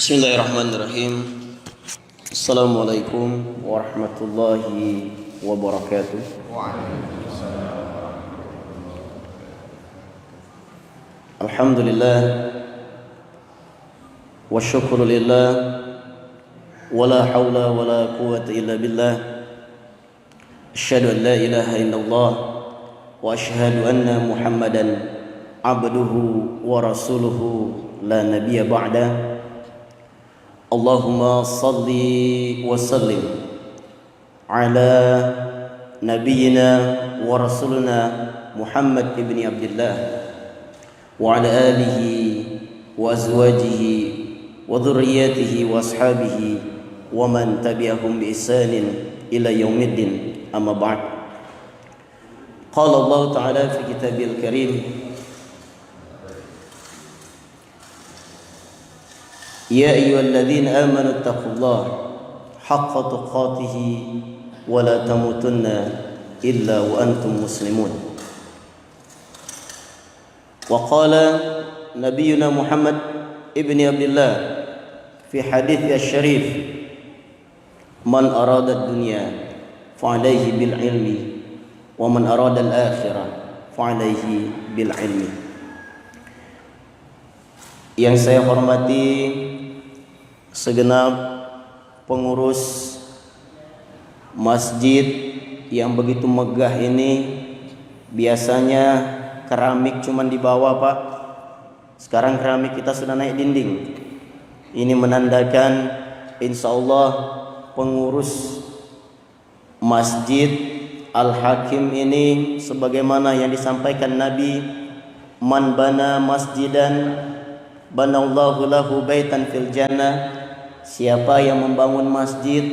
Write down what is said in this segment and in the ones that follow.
Bismillahirrahmanirrahim. Assalamualaikum warahmatullahi wabarakatuh. Alhamdulillah wa syukru lillah wa la hawla wa la quwwata illa billah. Asyhadu an la ilaha illallah wa asyhadu anna Muhammadan abduhu wa rasuluhu la nabiyya ba'da. Allahumma salli wa sallim ala nabiyyina wa rasulina Muhammad ibn Abdullah wa ala alihi wa azwajihi wa dhurriyyatihi wa ashabihi wa man tabi'ahum bi ihsanin ila yaumiddin, amma ba'd. Qala Allah ta'ala fi kitabil karim: Ya ayyuhalladzina amanu taqullaha haqqa tuqatih wa la tamutunna illa wa antum muslimun. Wa qala nabiyyuna Muhammad ibn Abdullah fi hadits asy-syarif: Man arada ad-dunya fa alayhi bil ilmi wa man arada al-akhirah fa alayhi bil ilmi. Yang saya hormati segenap pengurus masjid yang begitu megah ini. Biasanya keramik cuman di bawah, Pak. Sekarang keramik kita sudah naik dinding. Ini menandakan insyaallah pengurus Masjid Al-Hakim ini sebagaimana yang disampaikan Nabi, man bana masjidan banallahu lahu baitan fil jannah. Siapa yang membangun masjid,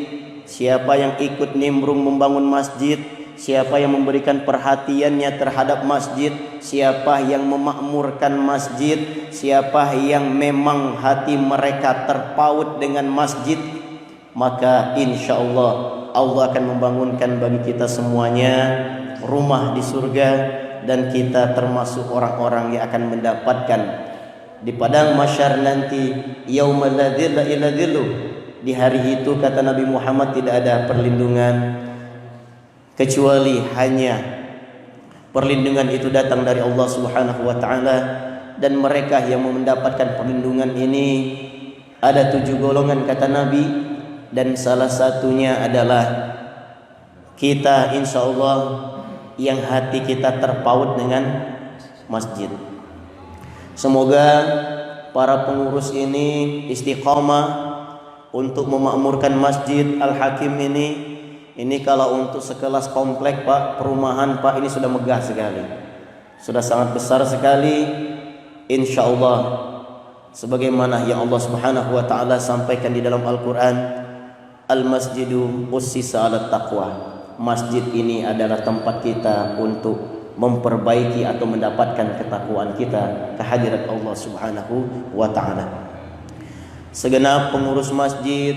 siapa yang ikut nimbrung membangun masjid, siapa yang memberikan perhatiannya terhadap masjid, siapa yang memakmurkan masjid, siapa yang memang hati mereka terpaut dengan masjid, maka insyaallah Allah akan membangunkan bagi kita semuanya rumah di surga, dan kita termasuk orang-orang yang akan mendapatkan di padang mahsyar nanti, yaumul la dzilla illa dzilluh. Di hari itu kata Nabi Muhammad tidak ada perlindungan kecuali hanya perlindungan itu datang dari Allah Subhanahu wa taala. Dan mereka yang mendapatkan perlindungan ini ada 7 golongan kata Nabi, dan salah satunya adalah kita insyaallah yang hati kita terpaut dengan masjid. Semoga para pengurus ini istiqamah untuk memakmurkan Masjid Al-Hakim ini. Ini kalau untuk sekelas komplek, Pak, perumahan, Pak, ini sudah megah sekali. Sudah sangat besar sekali. Insyaallah sebagaimana yang Allah Subhanahu wa taala sampaikan di dalam Al-Qur'an, Al-masjidu ussisa 'alat taqwa. Masjid ini adalah tempat kita untuk memperbaiki atau mendapatkan ketakwaan kita kehadirat Allah Subhanahu wa taala. Segenap pengurus masjid,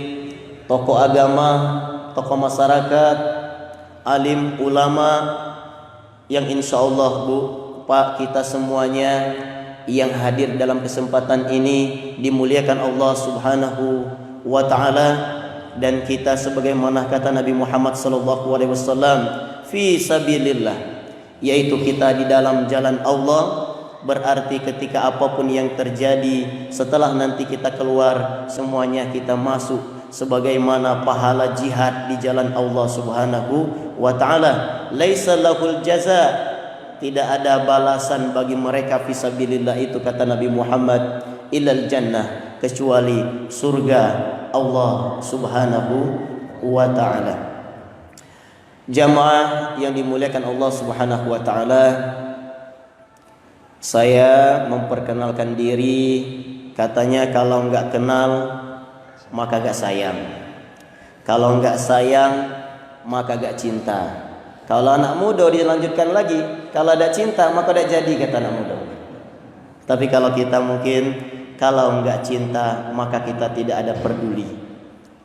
tokoh agama, tokoh masyarakat, alim ulama yang insyaallah Bu, Pak, kita semuanya yang hadir dalam kesempatan ini dimuliakan Allah Subhanahu wa taala, dan kita sebagaimana kata Nabi Muhammad sallallahu alaihi wasallam, fi sabilillah, yaitu kita di dalam jalan Allah. Berarti ketika apapun yang terjadi setelah nanti kita keluar, semuanya kita masuk sebagaimana pahala jihad di jalan Allah Subhanahu wa taala. Laisa lahul jaza, tidak ada balasan bagi mereka fisabilillah itu kata Nabi Muhammad, ilal jannah, kecuali surga Allah Subhanahu wa taala. Jamaah yang dimuliakan Allah Subhanahu wa taala, saya memperkenalkan diri. Katanya kalau enggak kenal maka enggak sayang, kalau enggak sayang maka enggak cinta. Kalau anak muda dilanjutkan lagi, kalau ada cinta maka enggak jadi, kata anak muda. Tapi kalau kita mungkin kalau enggak cinta maka kita tidak ada peduli.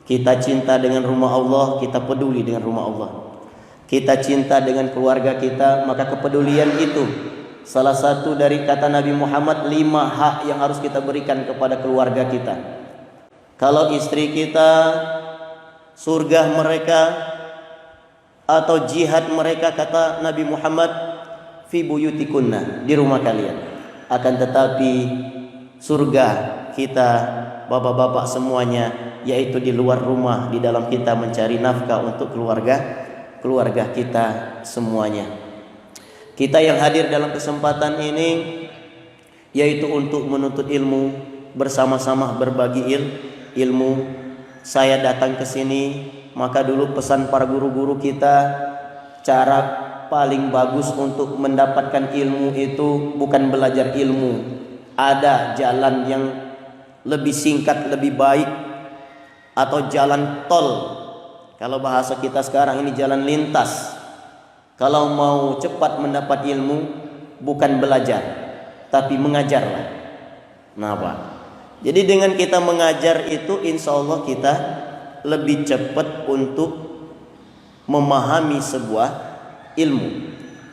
Kita cinta dengan rumah Allah, kita peduli dengan rumah Allah. Kita cinta dengan keluarga kita, maka kepedulian itu salah satu dari kata Nabi Muhammad, 5 hak yang harus kita berikan kepada keluarga kita. Kalau istri kita, surga mereka atau jihad mereka, kata Nabi Muhammad, fi buyutikunna, di rumah kalian. Akan tetapi surga kita, bapak-bapak semuanya, yaitu di luar rumah, di dalam kita mencari nafkah untuk keluarga kita semuanya. Kita yang hadir dalam kesempatan ini yaitu untuk menuntut ilmu, bersama-sama berbagi ilmu. Saya datang ke sini, maka dulu pesan para guru-guru kita, cara paling bagus untuk mendapatkan ilmu itu bukan belajar ilmu. Ada jalan yang lebih singkat, lebih baik, atau jalan tol. Kalau bahasa kita sekarang ini jalan lintas. Kalau mau cepat mendapat ilmu, bukan belajar, tapi mengajarlah. Nah, Pak. Jadi dengan kita mengajar itu, insya Allah kita lebih cepat untuk memahami sebuah ilmu.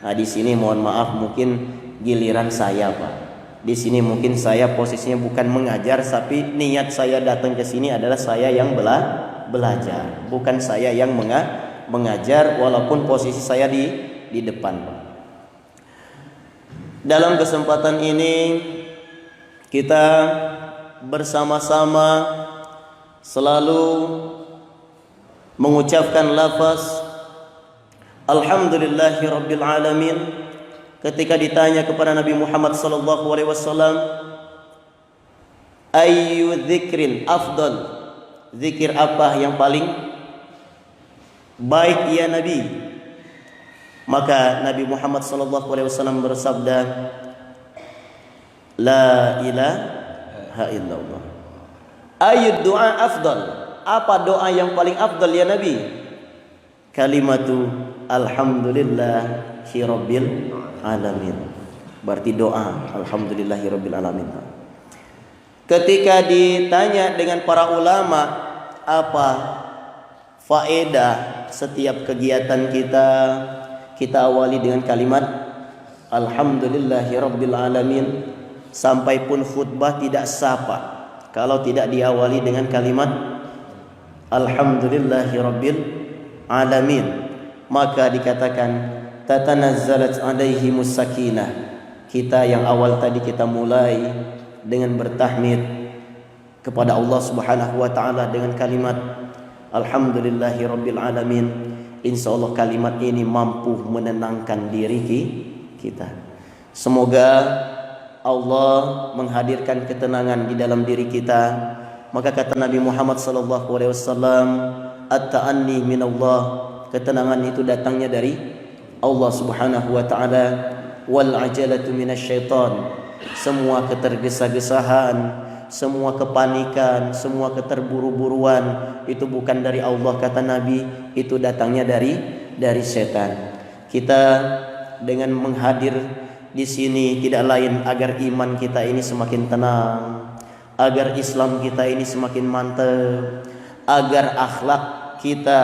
Nah, di sini mohon maaf, mungkin giliran saya, Pak. Di sini mungkin saya posisinya bukan mengajar, tapi niat saya datang ke sini adalah saya yang belajar, bukan saya yang mengajar, walaupun posisi saya di depan. Dalam kesempatan ini kita bersama-sama selalu mengucapkan lafaz Alhamdulillahirabbil alamin. Ketika ditanya kepada Nabi Muhammad sallallahu alaihi wasallam, ayyu dzikrin afdal, zikir apa yang paling baik ya Nabi? Maka Nabi Muhammad sallallahu alaihi wasallam bersabda, la ilaha illallah. Ayyu du'a afdal, apa doa yang paling afdal ya Nabi? Kalimatu alhamdulillahi rabbil alamin. Berarti doa alhamdulillahi rabbil alamin. Ketika ditanya dengan para ulama, apa faedah setiap kegiatan kita awali dengan kalimat alhamdulillahi rabbil alamin. Sampai pun khutbah tidak sapa kalau tidak diawali dengan kalimat alhamdulillahi rabbil alamin. Maka dikatakan tatanazzalat alaihimus sakinah. Kita yang awal tadi kita mulai dengan bertahmid kepada Allah Subhanahu wa taala dengan kalimat alhamdulillahi rabbil alamin. Insyaallah kalimat ini mampu menenangkan diri kita. Semoga Allah menghadirkan ketenangan di dalam diri kita. Maka kata Nabi Muhammad sallallahu alaihi wasallam, at-ta'anni minallah, ketenangan itu datangnya dari Allah Subhanahu wa taala. Wal ajalatu minasyaitan, semua ketergesa-gesahan, semua kepanikan, semua keterburu-buruan itu bukan dari Allah, kata Nabi, itu datangnya dari setan. Kita dengan menghadir di sini tidak lain agar iman kita ini semakin tenang, agar Islam kita ini semakin mantap, agar akhlak kita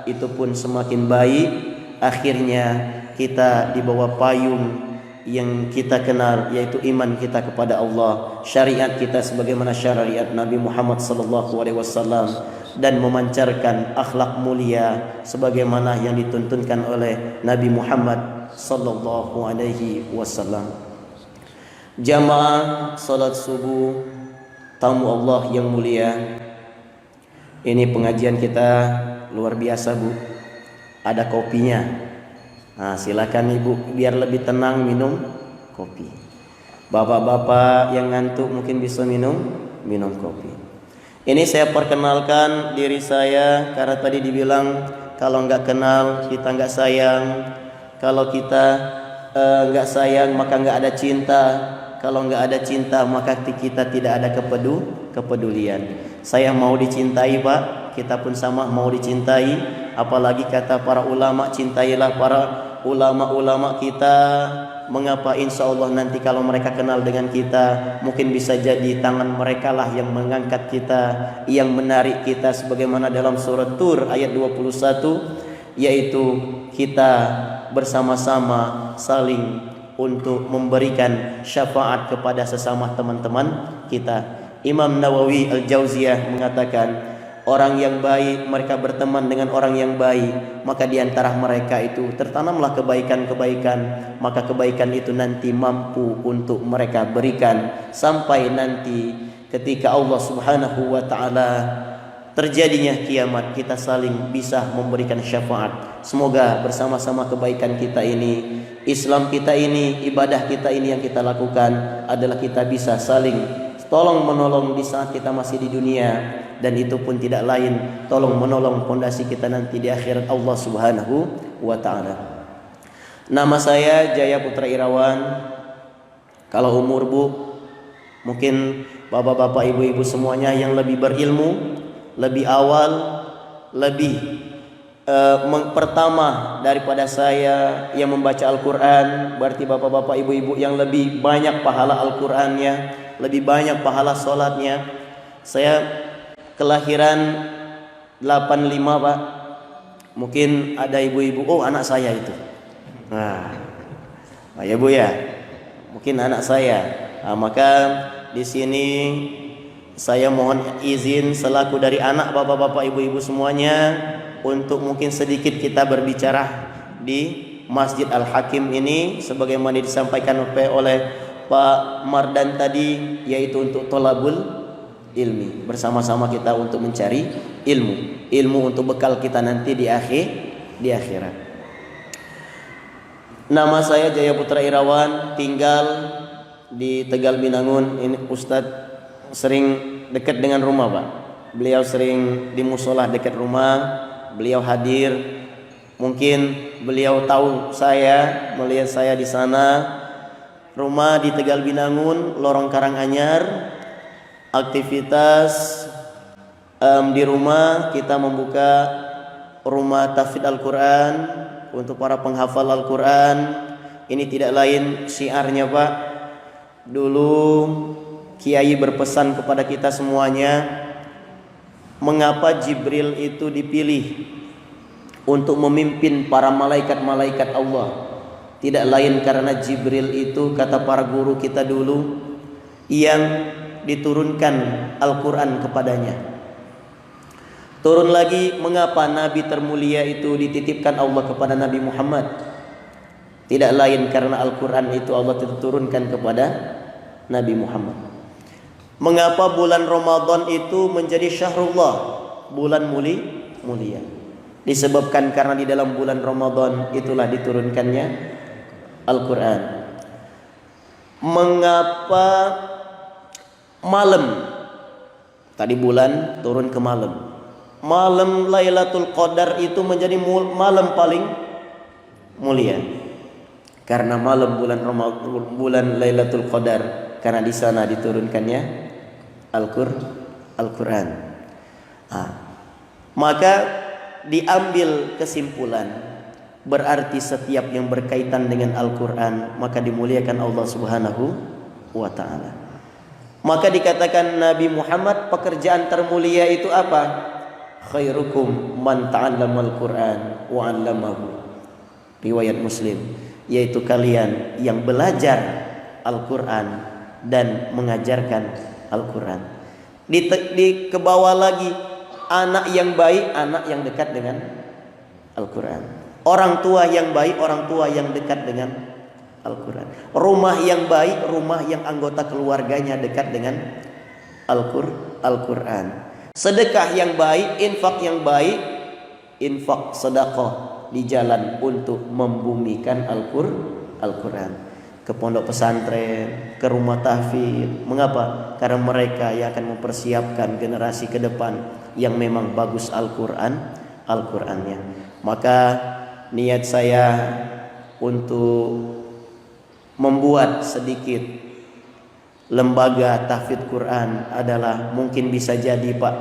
itu pun semakin baik. Akhirnya kita di bawah payung yang kita kenal, yaitu iman kita kepada Allah, syariat kita sebagaimana syariat Nabi Muhammad sallallahu alaihi wasallam, dan memancarkan akhlak mulia sebagaimana yang dituntunkan oleh Nabi Muhammad sallallahu alaihi wasallam. Jamaah salat subuh, tamu Allah yang mulia, ini pengajian kita luar biasa, Bu. Ada kopinya. Nah, silakan Ibu biar lebih tenang minum kopi. Bapak-bapak yang ngantuk mungkin bisa minum kopi. Ini saya perkenalkan diri saya karena tadi dibilang kalau nggak kenal kita nggak sayang. Kalau kita nggak sayang maka nggak ada cinta. Kalau nggak ada cinta maka kita tidak ada kepedulian. Saya mau dicintai, Pak. Kita pun sama mau dicintai. Apalagi kata para ulama, cintailah para ulama-ulama kita. Mengapa? Insya Allah nanti kalau mereka kenal dengan kita, mungkin bisa jadi tangan mereka lah yang mengangkat kita, yang menarik kita, sebagaimana dalam surat Tur ayat 21, yaitu kita bersama-sama saling untuk memberikan syafaat kepada sesama teman-teman kita. Imam Nawawi Al-Jauziyah mengatakan, orang yang baik mereka berteman dengan orang yang baik, maka di antara mereka itu tertanamlah kebaikan-kebaikan, maka kebaikan itu nanti mampu untuk mereka berikan sampai nanti ketika Allah Subhanahu wa taala terjadinya kiamat, kita saling bisa memberikan syafaat. Semoga bersama-sama kebaikan kita ini, Islam kita ini, ibadah kita ini yang kita lakukan adalah kita bisa saling tolong menolong di saat kita masih di dunia, dan itu pun tidak lain tolong menolong fondasi kita nanti di akhirat Allah Subhanahu wa taala. Nama saya Jaya Putra Irawan. Kalau umur Bu, mungkin bapak-bapak, ibu-ibu semuanya yang lebih berilmu, lebih awal, lebih pertama daripada saya yang membaca Al-Quran, berarti bapak-bapak, ibu-ibu yang lebih banyak pahala Al-Qurannya, lebih banyak pahala sholatnya. Saya kelahiran 85 Pak. Mungkin ada ibu-ibu, oh anak saya itu. Nah, ya Bu ya, mungkin anak saya. Nah, maka di sini saya mohon izin selaku dari anak bapak-bapak, ibu-ibu semuanya untuk mungkin sedikit kita berbicara di Masjid Al-Hakim ini sebagaimana disampaikan oleh Pak Mardan tadi, yaitu untuk tolabul ilmi, bersama-sama kita untuk mencari ilmu untuk bekal kita nanti di akhirat. Nama saya Jaya Putra Irawan, tinggal di Tegal Binangun. Ini Ustadz sering dekat dengan rumah Pak. Beliau sering di musola dekat rumah. Beliau hadir. Mungkin beliau tahu saya, melihat saya di sana. Rumah di Tegal Binangun, Lorong Karanganyar. Aktivitas di rumah kita membuka rumah tahfidz Al-Quran untuk para penghafal Al-Quran. Ini tidak lain syiarnya Pak. Dulu Kiai berpesan kepada kita semuanya, mengapa Jibril itu dipilih untuk memimpin para malaikat-malaikat Allah? Tidak lain karena Jibril itu, kata para guru kita dulu, yang diturunkan Al-Quran kepadanya. Turun lagi, mengapa Nabi termulia itu dititipkan Allah kepada Nabi Muhammad? Tidak lain karena Al-Quran itu Allah turunkan kepada Nabi Muhammad. Mengapa bulan Ramadan itu menjadi syahrullah, bulan mulia? Disebabkan karena di dalam bulan Ramadan itulah diturunkannya Al-Quran. Mengapa malam, tadi bulan turun ke malam, malam Lailatul Qadar itu menjadi malam paling mulia? Karena malam bulan Lailatul Qadar, karena di sana diturunkannya Al-Quran. Maka diambil kesimpulan, berarti setiap yang berkaitan dengan Al-Quran maka dimuliakan Allah Subhanahu wa ta'ala. Maka dikatakan Nabi Muhammad, pekerjaan termulia itu apa? Khairukum man ta'allamal Qur'an wa 'allamahu. Riwayat Muslim, yaitu kalian yang belajar Al-Quran dan mengajarkan Al-Quran. Di ke bawah lagi, anak yang baik, anak yang dekat dengan Al-Quran. Orang tua yang baik, orang tua yang dekat dengan Al-Quran. Rumah yang baik, rumah yang anggota keluarganya dekat dengan Al-Quran. Sedekah yang baik, infak yang baik, infak sedekah di jalan untuk membumikan Al-Quran. Ke pondok pesantren, ke rumah tahfidz. Mengapa? Karena mereka yang akan mempersiapkan generasi ke depan yang memang bagus Al-Qurannya. Maka niat saya untuk membuat sedikit lembaga tahfidz Quran adalah, mungkin bisa jadi Pak,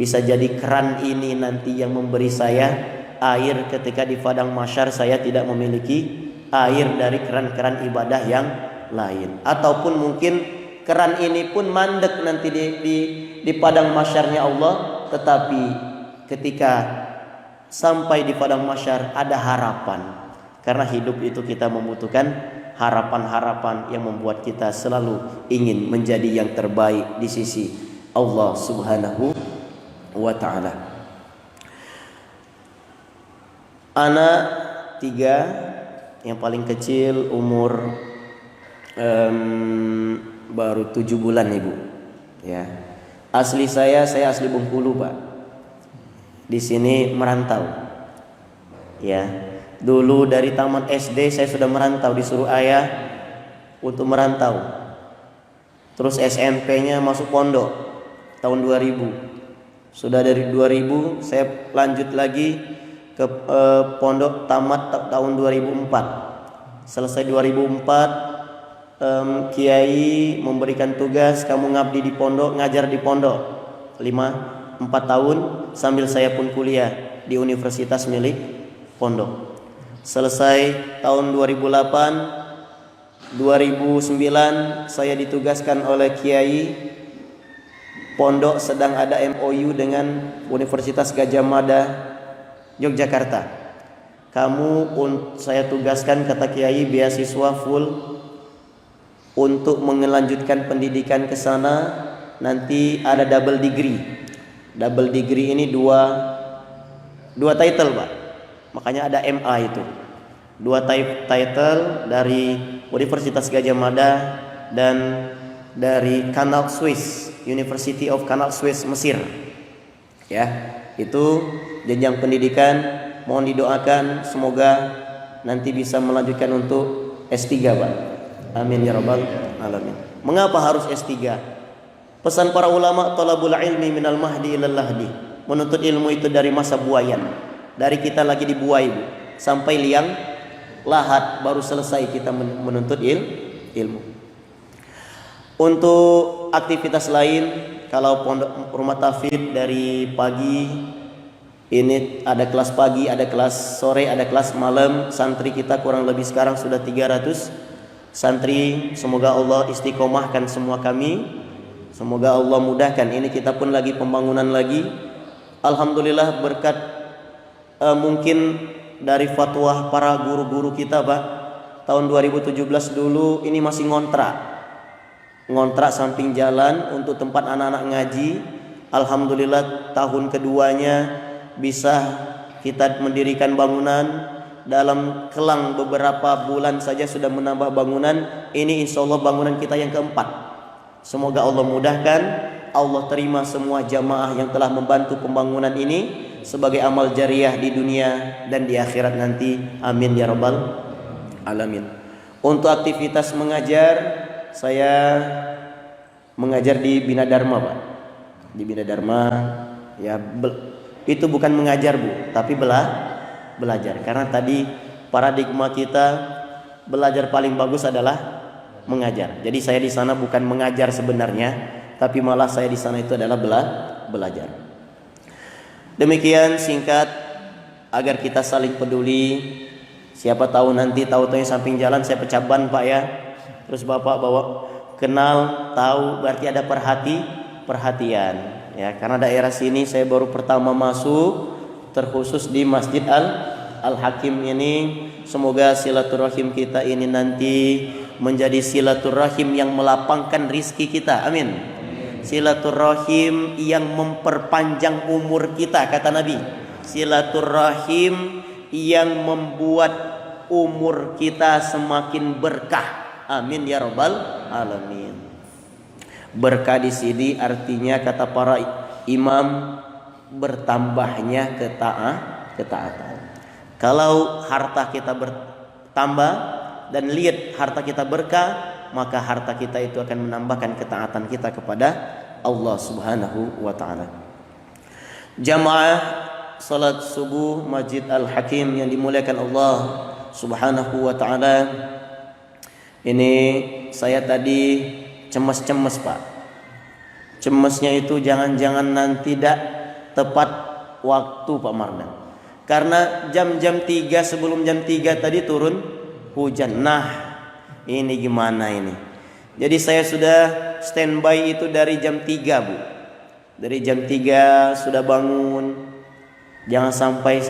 bisa jadi keran ini nanti yang memberi saya air ketika di padang mahsyar saya tidak memiliki air dari keran-keran ibadah yang lain. Ataupun mungkin keran ini pun mandek nanti di padang mahsyarnya Allah, tetapi ketika sampai di padang mahsyar ada harapan. Karena hidup itu kita membutuhkan harapan-harapan yang membuat kita selalu ingin menjadi yang terbaik di sisi Allah Subhanahu wa ta'ala. Anak 3, yang paling kecil umur baru 7 bulan ibu. Ya, asli saya asli Bengkulu Pak. Di sini merantau. Ya, dulu dari taman SD saya sudah merantau, disuruh ayah untuk merantau. Terus SMP-nya masuk pondok tahun 2000. Sudah dari 2000 saya lanjut lagi ke pondok, tamat tahun 2004. Selesai 2004 Kiai memberikan tugas, kamu ngabdi di pondok, ngajar di pondok 4 tahun sambil saya pun kuliah di universitas milik pondok. Selesai tahun 2008, 2009 saya ditugaskan oleh Kiai, pondok sedang ada MOU dengan Universitas Gadjah Mada Yogyakarta. Saya tugaskan, kata Kiai, beasiswa full untuk melanjutkan pendidikan ke sana. Nanti ada double degree. Double degree ini dua title Pak. Makanya ada MA itu. 2 title dari Universitas Gadjah Mada dan dari Canal Suisse, University of Canal Suisse Mesir. Ya, itu jenjang pendidikan. Mohon didoakan semoga nanti bisa melanjutkan untuk S3 Pak. Amin ya rabbal alamin. Mengapa harus S3? Pesan para ulama, talabul ilmi minal mahdi ilal lahdi. Menuntut ilmu itu dari masa buayan. Dari kita lagi dibuai Bu, sampai liang lahat baru selesai kita menuntut ilmu. Untuk aktivitas lain, kalau pondok rumah tahfidz dari pagi ini ada kelas pagi, ada kelas sore, ada kelas malam. Santri kita kurang lebih sekarang sudah 300 santri. Semoga Allah istiqomahkan semua kami. Semoga Allah mudahkan. Ini kita pun lagi pembangunan lagi. Alhamdulillah berkat mungkin dari fatwa para guru-guru kita Pak. Tahun 2017 dulu ini masih ngontrak samping jalan untuk tempat anak-anak ngaji. Alhamdulillah tahun keduanya bisa kita mendirikan bangunan. Dalam kelang beberapa bulan saja sudah menambah bangunan. Ini insya Allah bangunan kita yang keempat. Semoga Allah mudahkan. Allah terima semua jamaah yang telah membantu pembangunan ini sebagai amal jariah di dunia dan di akhirat nanti. Amin ya rabbal alamin. Untuk aktivitas mengajar, saya mengajar di Bina Dharma Pak. Di Bina Dharma ya, itu bukan mengajar Bu, tapi belajar. Karena tadi paradigma kita belajar paling bagus adalah mengajar. Jadi saya di sana bukan mengajar sebenarnya, tapi malah saya di sana itu adalah belajar. Demikian singkat agar kita saling peduli. Siapa tahu nanti tahu-tahu samping jalan saya pecah ban Pak ya. Terus Bapak bawa kenal, tahu, berarti ada perhatian ya. Karena daerah sini saya baru pertama masuk, terkhusus di Masjid Al-Hakim ini. Semoga silaturahim kita ini nanti menjadi silaturahim yang melapangkan rizki kita. Amin. Silaturahim yang memperpanjang umur kita, kata Nabi. Silaturahim yang membuat umur kita semakin berkah. Amin ya rabbal alamin. Berkah di sini artinya kata para imam bertambahnya ketaatan. Kalau harta kita bertambah dan lihat harta kita berkah, maka harta kita itu akan menambahkan ketaatan kita kepada Allah Subhanahu wa ta'ala. Jamaah salat subuh Masjid Al-Hakim yang dimuliakan Allah Subhanahu wa ta'ala. Ini saya tadi cemas Pak. Cemasnya itu jangan-jangan nanti tidak tepat waktu Pak Mardan. Karena jam-jam 3 sebelum jam 3 tadi turun hujan. Nah, ini gimana ini? Jadi saya sudah standby itu dari jam 3 Bu. Dari jam 3 sudah bangun. Jangan sampai,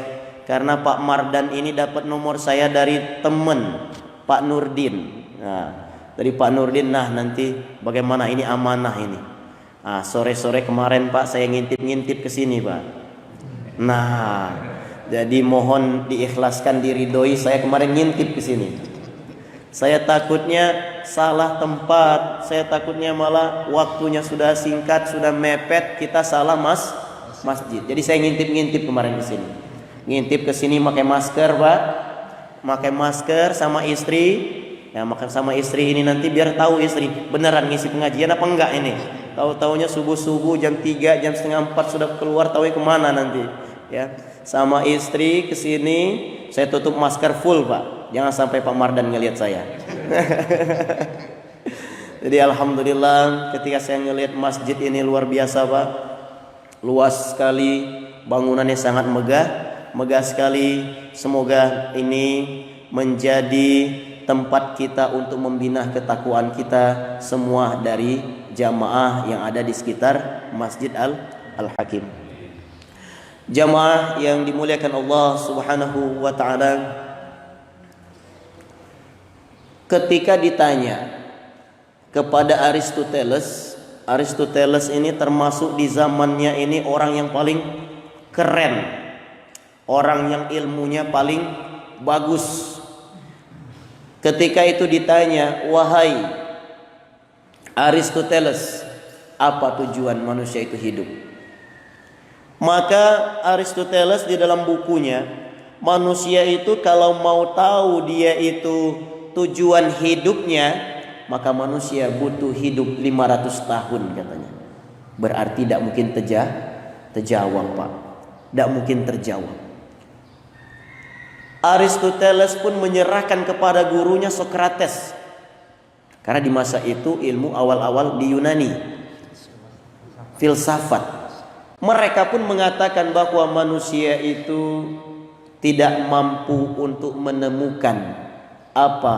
karena Pak Mardan ini dapat nomor saya dari teman Pak Nurdin. Nah, tadi Pak Nurdin, nah nanti bagaimana ini amanah ini. Sore-sore kemarin Pak saya ngintip-ngintip ke sini Pak. Nah, jadi mohon diikhlaskan, diridhoi, saya kemarin ngintip ke sini. Saya takutnya salah tempat, saya takutnya malah waktunya sudah singkat, sudah mepet, kita salah masjid. Jadi saya ngintip-ngintip kemarin ke sini. Ngintip ke sini pakai masker, Pak. Pakai masker sama istri. Ya, makan sama istri ini nanti biar tahu istri beneran ngisi pengajian apa enggak ini. Tahu-taunya subuh-subuh jam 3, jam setengah 4 sudah keluar, tahu kemana nanti. Ya, sama istri ke sini, saya tutup masker full, Pak. Jangan sampai Pak Mardan ngelihat saya. Jadi alhamdulillah ketika saya ngelihat masjid ini luar biasa, Pak. Luas sekali, bangunannya sangat megah sekali. Semoga ini menjadi tempat kita untuk membina ketakwaan kita semua dari jamaah yang ada di sekitar Masjid Al-Hakim. Jamaah yang dimuliakan Allah Subhanahu wa taala, ketika ditanya kepada Aristoteles ini termasuk di zamannya ini orang yang paling keren, orang yang ilmunya paling bagus. Ketika itu ditanya, wahai Aristoteles, apa tujuan manusia itu hidup? Maka Aristoteles di dalam bukunya, manusia itu kalau mau tahu dia itu tujuan hidupnya, maka manusia butuh hidup 500 tahun katanya. Berarti tidak mungkin terjawab, Pak. Tidak mungkin terjawab. Aristoteles pun menyerahkan kepada gurunya Socrates. Karena di masa itu ilmu awal-awal di Yunani, filsafat. Mereka pun mengatakan bahwa manusia itu tidak mampu untuk menemukan apa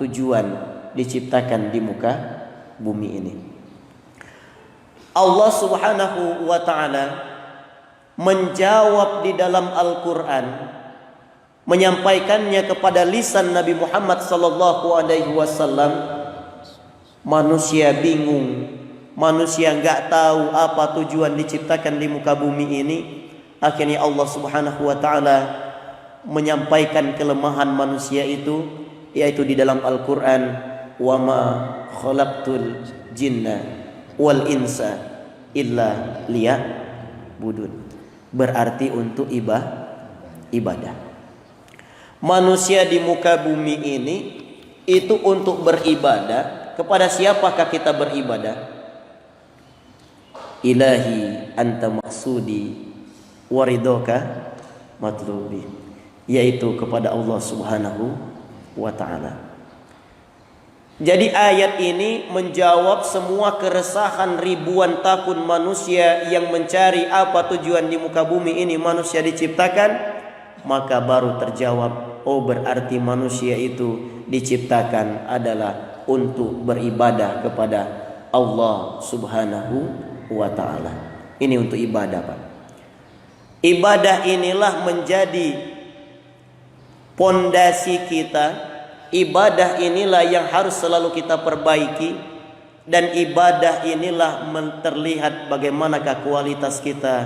tujuan diciptakan di muka bumi ini. Allah Subhanahu wa ta'ala menjawab di dalam Al-Quran, menyampaikannya kepada lisan Nabi Muhammad sallallahu alaihi wasallam. Manusia bingung, manusia enggak tahu apa tujuan diciptakan di muka bumi ini. Akhirnya Allah Subhanahu wa taala menyampaikan kelemahan manusia itu, yaitu di dalam Al-Qur'an, wa ma khalaqtul jinna wal insa illa liya'budun. Berarti untuk ibadah. Manusia di muka bumi ini itu untuk beribadah. Kepada siapakah kita beribadah? Ilahi anta maksudi waridoka matlubi, yaitu kepada Allah Subhanahu wa ta'ala. Jadi ayat ini menjawab semua keresahan ribuan tahun manusia yang mencari apa tujuan di muka bumi ini manusia diciptakan. Maka baru terjawab, oh berarti manusia itu diciptakan adalah untuk beribadah kepada Allah Subhanahu wa ta'ala. Ini untuk ibadah, Pak. Ibadah inilah menjadi pondasi kita. Ibadah inilah yang harus selalu kita perbaiki. Dan ibadah inilah terlihat bagaimanakah kualitas kita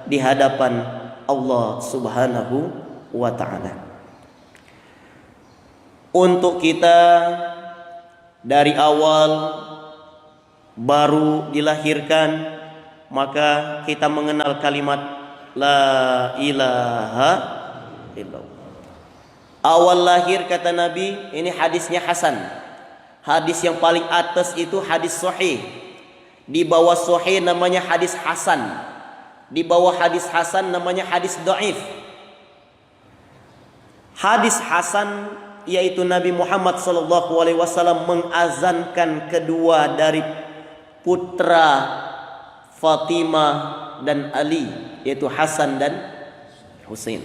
di hadapan Allah Subhanahu wa ta'ala. Untuk kita dari awal baru dilahirkan, maka kita mengenal kalimat la ilaha illallah. Awal lahir kata Nabi, ini hadisnya Hasan. Hadis yang paling atas itu hadis sahih. Di bawah sahih namanya hadis Hasan. Di bawah hadis Hasan namanya hadis dhaif. Hadis Hasan yaitu Nabi Muhammad SAW mengazankan kedua dari putra Fatimah dan Ali, yaitu Hasan dan Husain.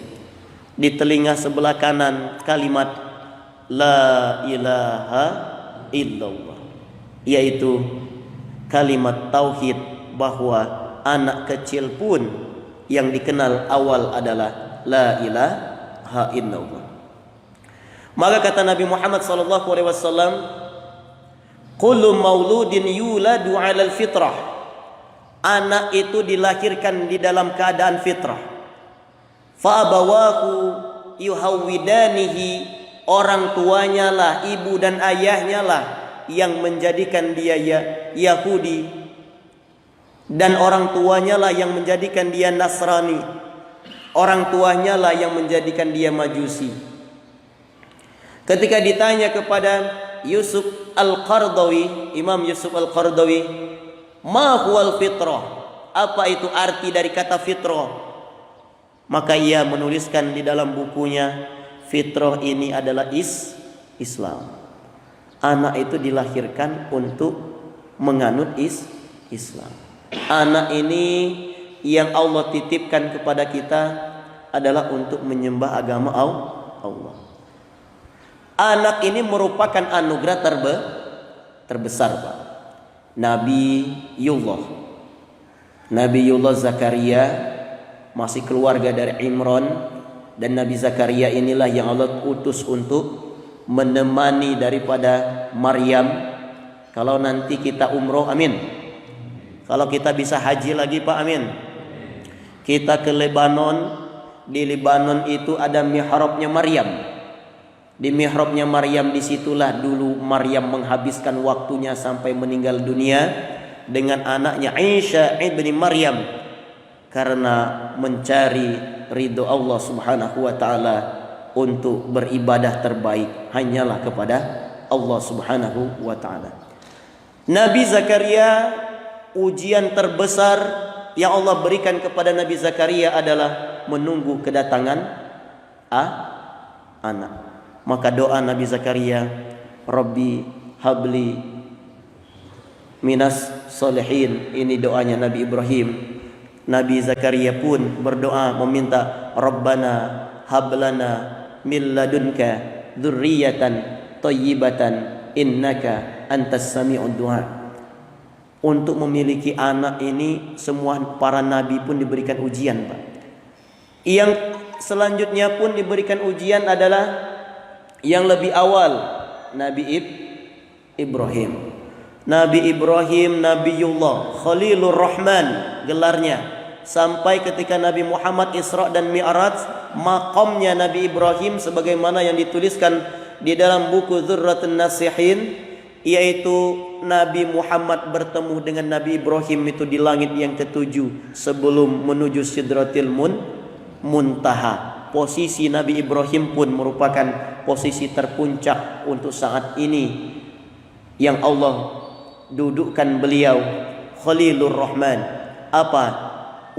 Di telinga sebelah kanan kalimat la ilaha illallah, yaitu kalimat tauhid bahwa anak kecil pun yang dikenal awal adalah la ilaha illallah. Maka kata Nabi Muhammad SAW, Kullu mauludin yuladu 'alal fitrah. Anak itu dilahirkan di dalam keadaan fitrah. Fa abawahu yuhawwidanihi, orang tuanya lah, ibu dan ayahnya lah yang menjadikan dia Yahudi, dan orang tuanya lah yang menjadikan dia Nasrani, orang tuanya lah yang menjadikan dia Majusi. Ketika ditanya kepada Yusuf Al-Qaradawi, Imam Yusuf Al-Qaradawi, ma huwal fitrah, apa itu arti dari kata fitrah? Maka ia menuliskan di dalam bukunya, fitrah ini adalah Islam. Anak itu dilahirkan untuk menganut Islam. Anak ini yang Allah titipkan kepada kita adalah untuk menyembah agama Allah. Anak ini merupakan anugerah terbesar, Pak. Nabiullah Zakaria masih keluarga dari Imran, dan Nabi Zakaria inilah yang Allah utus untuk menemani daripada Maryam. Kalau nanti kita umroh, amin. Kalau kita bisa haji lagi, Pak, amin. Kita ke Lebanon. Di Lebanon itu ada mihrabnya Maryam. Di mihrabnya Maryam, disitulah dulu Maryam menghabiskan waktunya sampai meninggal dunia dengan anaknya Isa ibni Maryam, karena mencari ridho Allah Subhanahu wa taala untuk beribadah terbaik hanyalah kepada Allah Subhanahu wa taala. Nabi Zakaria, ujian terbesar yang Allah berikan kepada Nabi Zakaria adalah menunggu kedatangan anak. Maka doa Nabi Zakaria, Rabbi habli minas solihin, ini doanya Nabi Ibrahim. Nabi Zakaria pun berdoa meminta, Rabbana hablana min ladunka dzurriyyatan thayyibatan innaka antas sami'ud du'a. Untuk memiliki anak ini semua para nabi pun diberikan ujian, Pak. Yang selanjutnya pun diberikan ujian adalah yang lebih awal, Nabi Ibrahim. Nabi Ibrahim Nabiullah Khalilur Rahman gelarnya, sampai ketika Nabi Muhammad Isra dan Mi'raj, maqamnya Nabi Ibrahim sebagaimana yang dituliskan di dalam buku Dzurratun Nasihin, yaitu Nabi Muhammad bertemu dengan Nabi Ibrahim itu di langit yang ketujuh sebelum menuju Sidratil Muntaha. Posisi Nabi Ibrahim pun merupakan posisi terpuncak untuk saat ini yang Allah dudukkan beliau Khalilur Rahman. Apa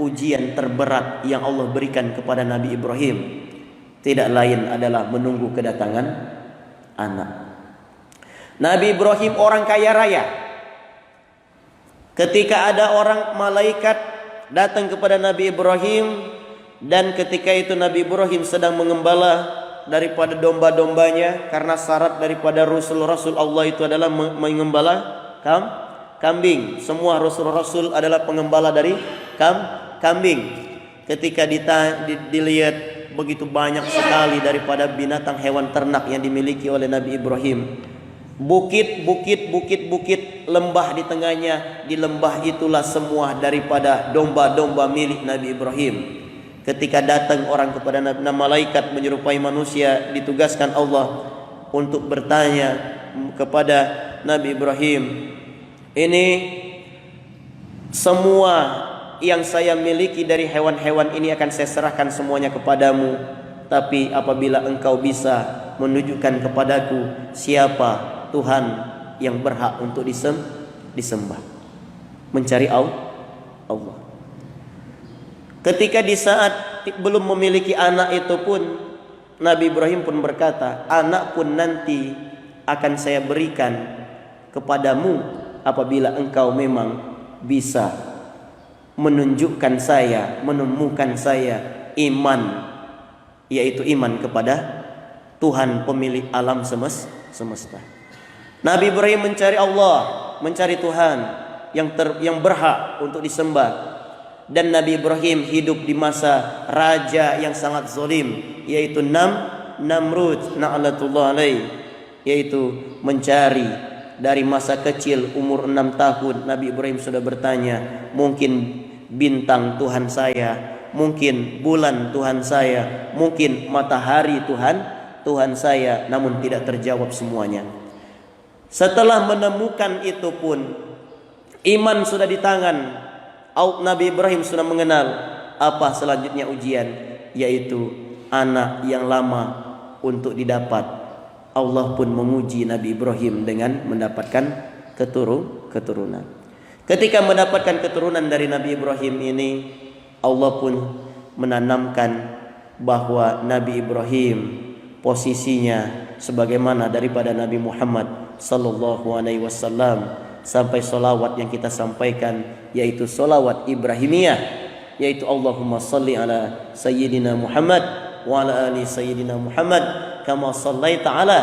ujian terberat yang Allah berikan kepada Nabi Ibrahim? Tidak lain adalah menunggu kedatangan anak. Nabi Ibrahim orang kaya raya. Ketika ada orang malaikat datang kepada Nabi Ibrahim, dan ketika itu Nabi Ibrahim sedang mengembala daripada domba-dombanya, karena syarat daripada Rasul Allah itu adalah mengembala kambing. Semua Rasul adalah pengembala dari kambing. Ketika dilihat begitu banyak sekali daripada binatang hewan ternak yang dimiliki oleh Nabi Ibrahim, bukit, lembah di tengahnya, di lembah itulah semua daripada domba-domba milik Nabi Ibrahim. Ketika datang orang kepada Nabi, malaikat menyerupai manusia, ditugaskan Allah untuk bertanya kepada Nabi Ibrahim, ini semua yang saya miliki dari hewan-hewan ini akan saya serahkan semuanya kepadamu, tapi apabila engkau bisa menunjukkan kepadaku siapa Tuhan yang berhak untuk disembah, mencari Allah. Ketika di saat belum memiliki anak itu pun, Nabi Ibrahim pun berkata, anak pun nanti akan saya berikan kepadamu apabila engkau memang bisa menunjukkan saya, menemukan saya iman, yaitu iman kepada Tuhan pemilik alam semesta. Nabi Ibrahim mencari Allah, mencari Tuhan yang berhak untuk disembah. Dan Nabi Ibrahim hidup di masa raja yang sangat zalim, yaitu Namrud na'latullah alaih, yaitu mencari dari masa kecil umur 6 tahun Nabi Ibrahim sudah bertanya, mungkin bintang Tuhan saya, mungkin bulan Tuhan saya, mungkin matahari Tuhan saya, namun tidak terjawab semuanya. Setelah menemukan itu pun, iman sudah di tangan, Nabi Ibrahim sudah mengenal apa selanjutnya ujian, yaitu anak yang lama untuk didapat. Allah pun menguji Nabi Ibrahim dengan mendapatkan keturunan. Ketika mendapatkan keturunan dari Nabi Ibrahim ini, Allah pun menanamkan bahwa Nabi Ibrahim posisinya sebagaimana daripada Nabi Muhammad sallallahu alaihi wasallam, sampai solawat yang kita sampaikan yaitu solawat Ibrahimiyah, yaitu Allahumma salli ala Sayyidina Muhammad wa ala ali Sayyidina Muhammad kama sallaita ala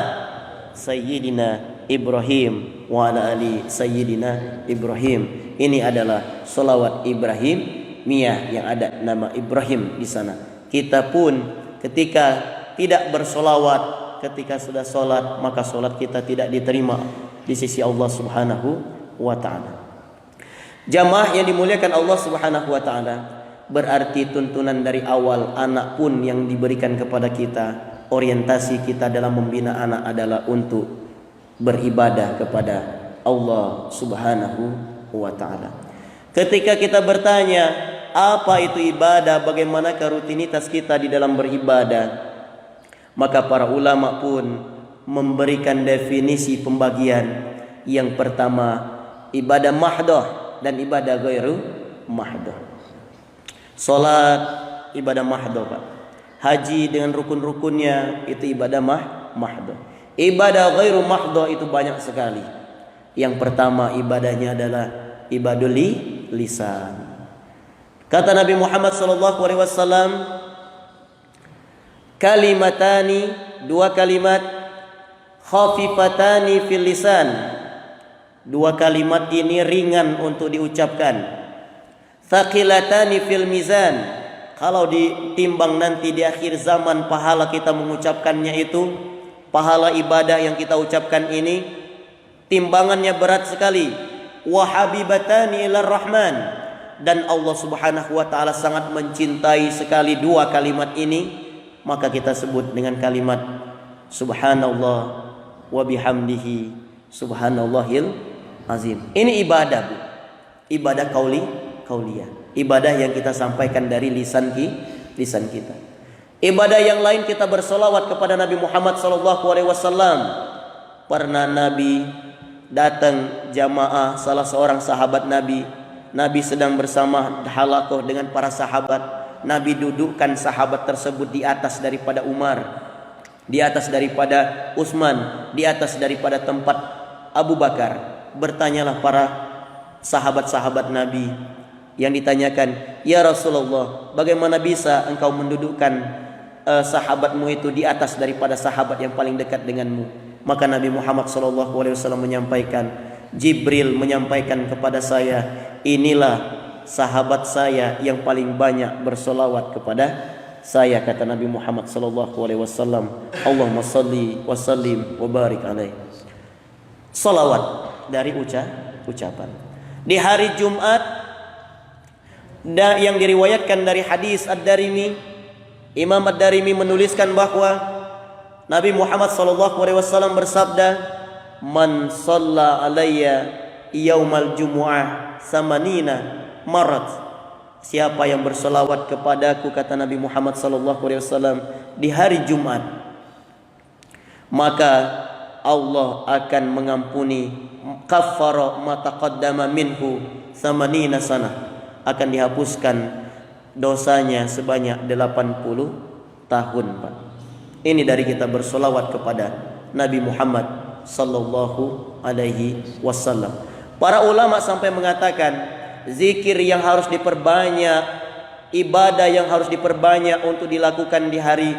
Sayyidina Ibrahim wa ala ali Sayyidina Ibrahim. Ini adalah solawat Ibrahimiyah yang ada nama Ibrahim di sana. Kita pun ketika tidak bersolawat, ketika sudah solat, maka solat kita tidak diterima di sisi Allah Subhanahu wa ta'ala. Jamaah yang dimuliakan Allah Subhanahu wa ta'ala, berarti tuntunan dari awal anak pun yang diberikan kepada kita, orientasi kita dalam membina anak adalah untuk beribadah kepada Allah Subhanahu wa ta'ala. Ketika kita bertanya apa itu ibadah, bagaimanakah rutinitas kita di dalam beribadah, maka para ulama pun memberikan definisi pembagian. Yang pertama, ibadah mahdoh dan ibadah ghairu mahdoh. Salat ibadah mahdoh, Pak. Haji dengan rukun-rukunnya itu ibadah mahdoh. Ibadah ghairu mahdoh itu banyak sekali. Yang pertama ibadahnya adalah ibadul lisan. Kata Nabi Muhammad SAW, kalimatani, dua kalimat, khafifatani fil lisan. Dua kalimat ini ringan untuk diucapkan. Thaqilatani fil mizan. Kalau ditimbang nanti di akhir zaman pahala kita mengucapkannya itu, pahala ibadah yang kita ucapkan ini timbangannya berat sekali. Wa habibatani ilar rahman. Dan Allah Subhanahu wa ta'ala sangat mencintai sekali dua kalimat ini. Maka kita sebut dengan kalimat subhanallah wa bihamdihi subhanallahil azim. Ini ibadah, Bu. Ibadah qauliyah. Ibadah yang kita sampaikan dari lisan kita. Ibadah yang lain kita bersolawat kepada Nabi Muhammad sallallahu alaihi wasallam. Pernah Nabi datang jamaah salah seorang sahabat Nabi. Nabi sedang bersama halaqah dengan para sahabat. Nabi dudukkan sahabat tersebut di atas daripada Umar, di atas daripada Utsman, di atas daripada tempat Abu Bakar. Bertanyalah para sahabat-sahabat Nabi yang ditanyakan, ya Rasulullah, bagaimana bisa engkau mendudukkan sahabatmu itu di atas daripada sahabat yang paling dekat denganmu? Maka Nabi Muhammad SAW menyampaikan, Jibril menyampaikan kepada saya, inilah sahabat saya yang paling banyak bersolawat kepada saya, kata Nabi Muhammad sallallahu alaihi wasallam. Allahumma salli wa sallim wa barik alaihi. Salawat dari ucapan. Di hari Jumat yang diriwayatkan dari hadis Ad-Darimi, Imam Ad-Darimi menuliskan bahwa Nabi Muhammad sallallahu alaihi wasallam bersabda, "Man shalla alayya yaumal jumu'ah samanina marat." Siapa yang bersolawat kepadaku, kata Nabi Muhammad SAW, di hari Jumat, maka Allah akan mengampuni kaffara ma taqaddama minhu samanina sana, akan dihapuskan dosanya sebanyak 80 tahun, Pak. Ini dari kita bersolawat kepada Nabi Muhammad sallallahu alaihi wasallam. Para ulama sampai mengatakan zikir yang harus diperbanyak, ibadah yang harus diperbanyak untuk dilakukan di hari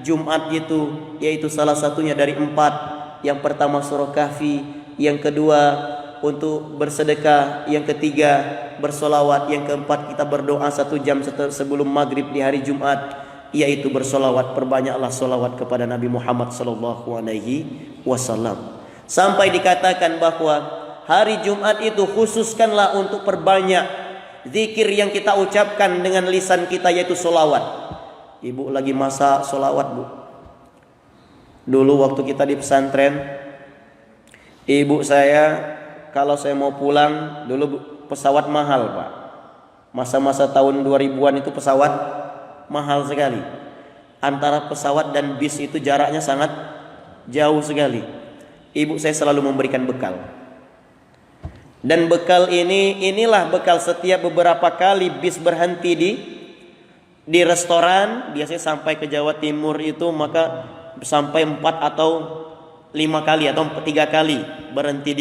Jumat itu, yaitu salah satunya dari 4. Yang pertama surah Kahfi, yang kedua untuk bersedekah, yang ketiga bersolawat, yang keempat kita berdoa 1 jam sebelum maghrib di hari Jumat, yaitu bersolawat. Perbanyaklah solawat kepada Nabi Muhammad sallallahu alaihi wasallam. Sampai dikatakan bahwa hari Jumat itu khususkanlah untuk perbanyak zikir yang kita ucapkan dengan lisan kita, yaitu solawat. Ibu lagi masak solawat, Bu. Dulu waktu kita di pesantren, ibu saya kalau saya mau pulang, dulu pesawat mahal, Pak. Masa-masa tahun 2000-an itu pesawat mahal sekali. Antara pesawat dan bis itu jaraknya sangat jauh sekali. Ibu saya selalu memberikan bekal. Dan bekal inilah bekal setiap beberapa kali bis berhenti di restoran. Biasanya sampai ke Jawa Timur itu maka sampai 4 atau 5 kali atau 3 kali berhenti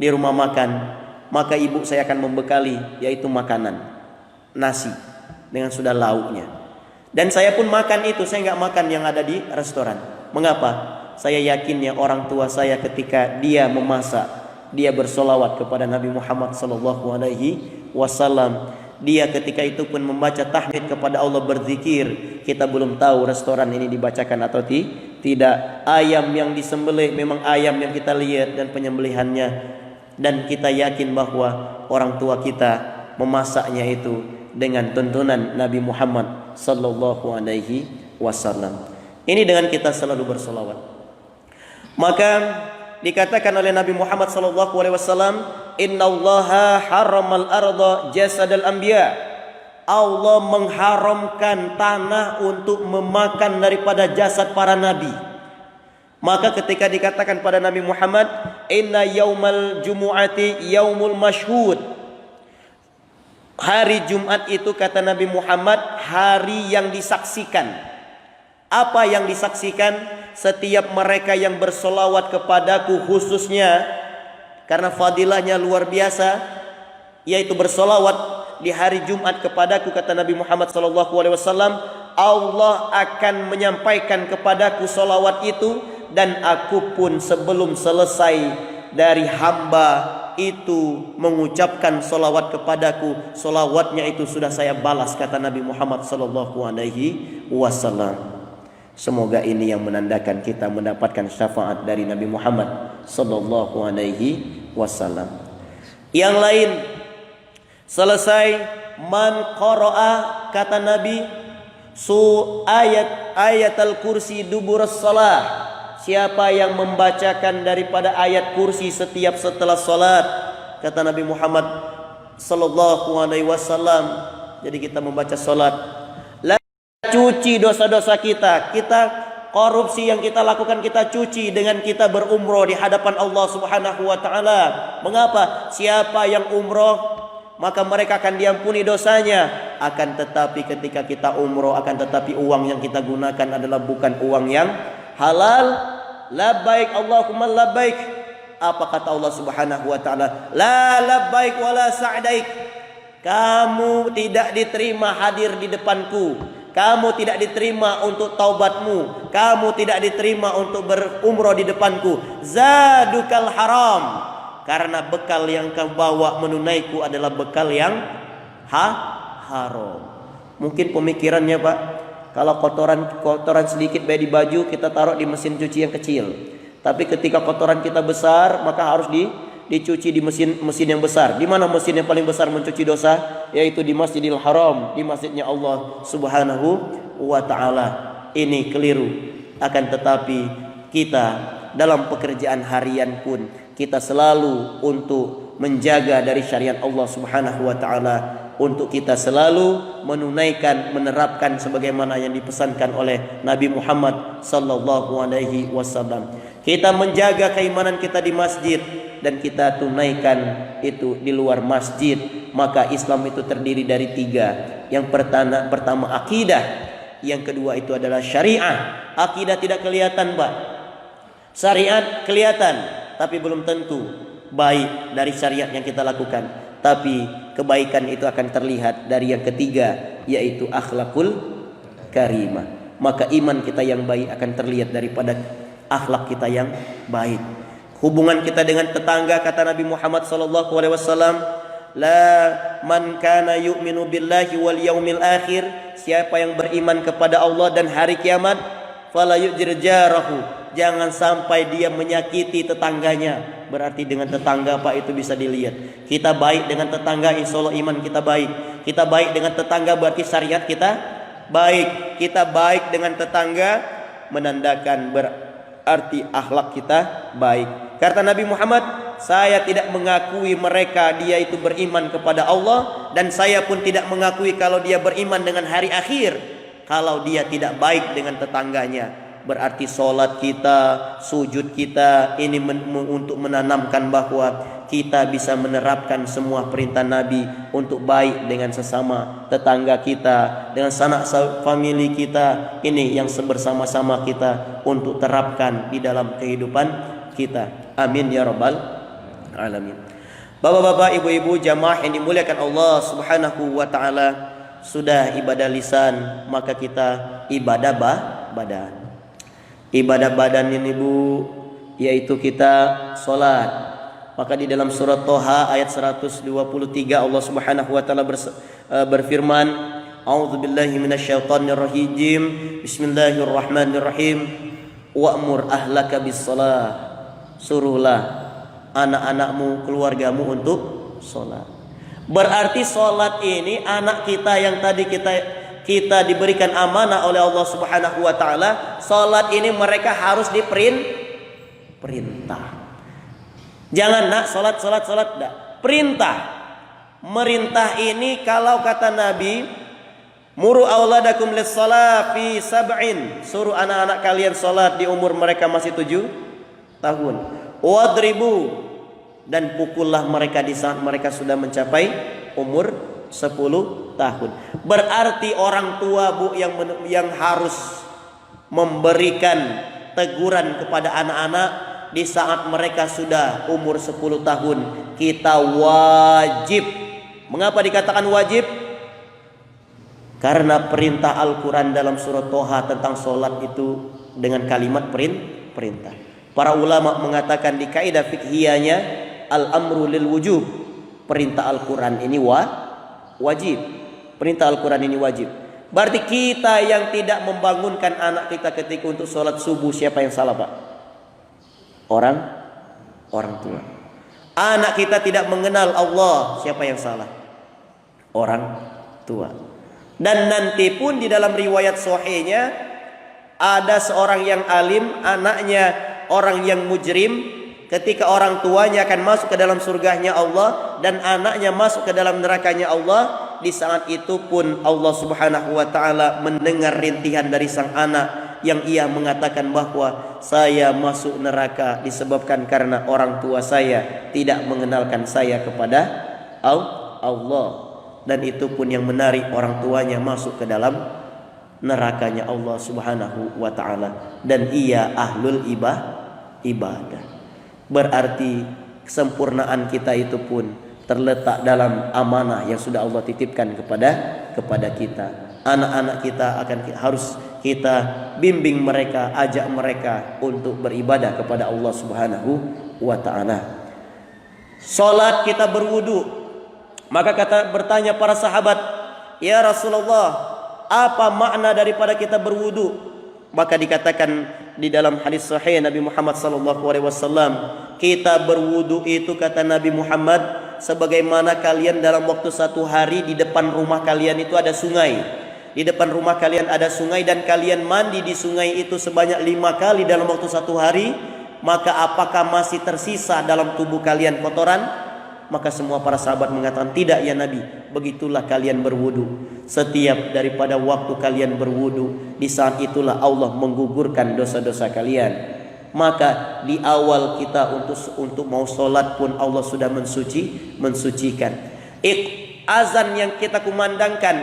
di rumah makan. Maka ibu saya akan membekali, yaitu makanan, nasi dengan sudah lauknya. Dan saya pun makan itu, saya nggak makan yang ada di restoran. Mengapa? Saya yakinnya orang tua saya ketika dia memasak, dia bersolawat kepada Nabi Muhammad SAW. Dia ketika itu pun membaca tahmid kepada Allah, berzikir. Kita belum tahu restoran ini dibacakan atau tidak. Ayam yang disembelih memang ayam yang kita lihat dan penyembelihannya. Dan kita yakin bahwa orang tua kita memasaknya itu dengan tuntunan Nabi Muhammad SAW. Ini dengan kita selalu bersolawat. Maka dikatakan oleh Nabi Muhammad SAW, Innallaha harramal arda jasadal anbiya. Allah mengharamkan tanah untuk memakan daripada jasad para nabi. Maka ketika dikatakan pada Nabi Muhammad, Inna yaumal jumu'ati yaumul mashhud. Hari Jumat itu kata Nabi Muhammad, hari yang disaksikan. Apa yang disaksikan? Setiap mereka yang bersolawat kepadaku, khususnya karena fadilahnya luar biasa, yaitu bersolawat di hari Jumat kepadaku, kata Nabi Muhammad SAW, Allah akan menyampaikan kepadaku solawat itu, dan aku pun sebelum selesai dari hamba itu mengucapkan solawat kepadaku, solawatnya itu sudah saya balas, kata Nabi Muhammad SAW. Semoga ini yang menandakan kita mendapatkan syafaat dari Nabi Muhammad SAW. Yang lain, selesai man qara'a, kata Nabi, ayat al-kursi duburus salah. Siapa yang membacakan daripada ayat kursi setiap setelah salat, kata Nabi Muhammad SAW. Jadi kita membaca salat, cuci dosa-dosa kita. Korupsi yang kita lakukan kita cuci dengan kita berumroh di hadapan Allah Subhanahu wa taala. Mengapa? Siapa yang umroh maka mereka akan diampuni dosanya. Akan tetapi ketika kita umroh, akan tetapi uang yang kita gunakan adalah bukan uang yang halal. Labbaik Allahumma labbaik. Apa kata Allah Subhanahu wa taala? La labbaik wala sa'daik. Kamu tidak diterima hadir di depanku. Kamu tidak diterima untuk taubatmu. Kamu tidak diterima untuk berumrah di depanku. Zadukal haram. Karena bekal yang kau bawa menunaiku adalah bekal yang haram. Mungkin pemikirannya, Pak, kalau kotoran sedikit baik di baju, kita taruh di mesin cuci yang kecil. Tapi ketika kotoran kita besar, maka harus dicuci di mesin yang besar. Di mana mesin yang paling besar mencuci dosa? Yaitu di Masjidil Haram, di masjidnya Allah Subhanahu wa taala. Ini keliru. Akan tetapi kita dalam pekerjaan harian pun kita selalu untuk menjaga dari syariat Allah Subhanahu wa taala, untuk kita selalu menunaikan, menerapkan sebagaimana yang dipesankan oleh Nabi Muhammad sallallahu alaihi wasallam. Kita menjaga keimanan kita di masjid dan kita tunaikan itu di luar masjid. Maka Islam itu terdiri dari 3. Yang pertama akidah, yang kedua itu adalah syariah. Akidah tidak kelihatan, Pak. Syariat kelihatan, tapi belum tentu baik dari syariat yang kita lakukan. Tapi kebaikan itu akan terlihat dari yang ketiga, yaitu akhlakul karimah. Maka iman kita yang baik akan terlihat daripada akhlak kita yang baik. Hubungan kita dengan tetangga, kata Nabi Muhammad SAW, la man kana yu'minu billahi wal yaumil akhir, siapa yang beriman kepada Allah dan hari kiamat, fala yujir jarahu, jangan sampai dia menyakiti tetangganya. Berarti dengan tetangga Pak itu bisa dilihat. Kita baik dengan tetangga, insya Allah iman kita baik. Kita baik dengan tetangga berarti syariat kita baik. Kita baik dengan tetangga menandakan berarti akhlak kita baik. Kata Nabi Muhammad, saya tidak mengakui mereka dia itu beriman kepada Allah, dan saya pun tidak mengakui kalau dia beriman dengan hari akhir kalau dia tidak baik dengan tetangganya. Berarti sholat kita, sujud kita ini untuk menanamkan bahwa kita bisa menerapkan semua perintah Nabi untuk baik dengan sesama tetangga kita, dengan sanak famili kita. Ini yang bersama-sama kita untuk terapkan di dalam kehidupan kita. Amin ya rabbal alamin. Bapak-bapak, ibu-ibu, jamaah yang dimuliakan Allah Subhanahu wa taala, sudah ibadah lisan, maka kita ibadah badan. Ibadah badan ini Bu, yaitu kita sholat. Maka di dalam surat Toha ayat 123 Allah Subhanahu wa taala berfirman, A'udzubillahi minasyaitonirrajim. Bismillahirrahmanirrahim. Wa'mur ahlaka bis-shalah. Suruhlah anak-anakmu, keluargamu untuk sholat. Berarti sholat ini anak kita yang tadi kita diberikan amanah oleh Allah Subhanahu wa taala, salat ini mereka harus diperintah. Jangan nak salat enggak. Perintah. Merintah ini kalau kata Nabi, muru auladakum lis-shalah fi sab'in. Suruh anak-anak kalian salat di umur mereka masih 7 tahun. Wadribu, dan pukullah mereka di saat mereka sudah mencapai umur 10 tahun. Berarti orang tua Bu yang harus memberikan teguran kepada anak-anak di saat mereka sudah umur 10 tahun. Kita wajib. Mengapa dikatakan wajib? Karena perintah Al-Quran dalam surat Toha tentang sholat itu dengan kalimat perintah. Para ulama mengatakan di kaidah fikhiyahnya al-amru lil wujub. Perintah Al-Quran ini wajib. Perintah Al-Quran ini wajib. Berarti kita yang tidak membangunkan anak kita ketika untuk sholat subuh, siapa yang salah Pak? Orang tua. Anak kita tidak mengenal Allah, siapa yang salah? Orang tua. Dan nanti pun di dalam riwayat sahihnya ada seorang yang alim, anaknya orang yang mujrim. Ketika orang tuanya akan masuk ke dalam surganya Allah dan anaknya masuk ke dalam nerakanya Allah, di saat itu pun Allah Subhanahu wa taala mendengar rintihan dari sang anak yang ia mengatakan bahwa saya masuk neraka disebabkan karena orang tua saya tidak mengenalkan saya kepada Allah, dan itu pun yang menarik orang tuanya masuk ke dalam nerakanya Allah Subhanahu wa taala, dan ia ahlul ibadah. Berarti kesempurnaan kita itu pun terletak dalam amanah yang sudah Allah titipkan kepada kita. Anak-anak kita harus kita bimbing mereka, ajak mereka untuk beribadah kepada Allah Subhanahu wa taala. Salat kita berwudu. Maka bertanya para sahabat, "Ya Rasulullah, apa makna daripada kita berwudu?" Maka dikatakan di dalam hadis sahih Nabi Muhammad SAW, kita berwudu itu kata Nabi Muhammad sebagaimana kalian dalam waktu satu hari di depan rumah kalian itu ada sungai. Di depan rumah kalian ada sungai dan kalian mandi di sungai itu sebanyak 5 kali dalam waktu satu hari. Maka apakah masih tersisa dalam tubuh kalian kotoran? Maka semua para sahabat mengatakan, tidak ya Nabi, begitulah kalian berwudu. Setiap daripada waktu kalian berwudu, di saat itulah Allah menggugurkan dosa-dosa kalian. Maka di awal kita untuk mau sholat pun Allah sudah mensucikan. Azan yang kita kumandangkan,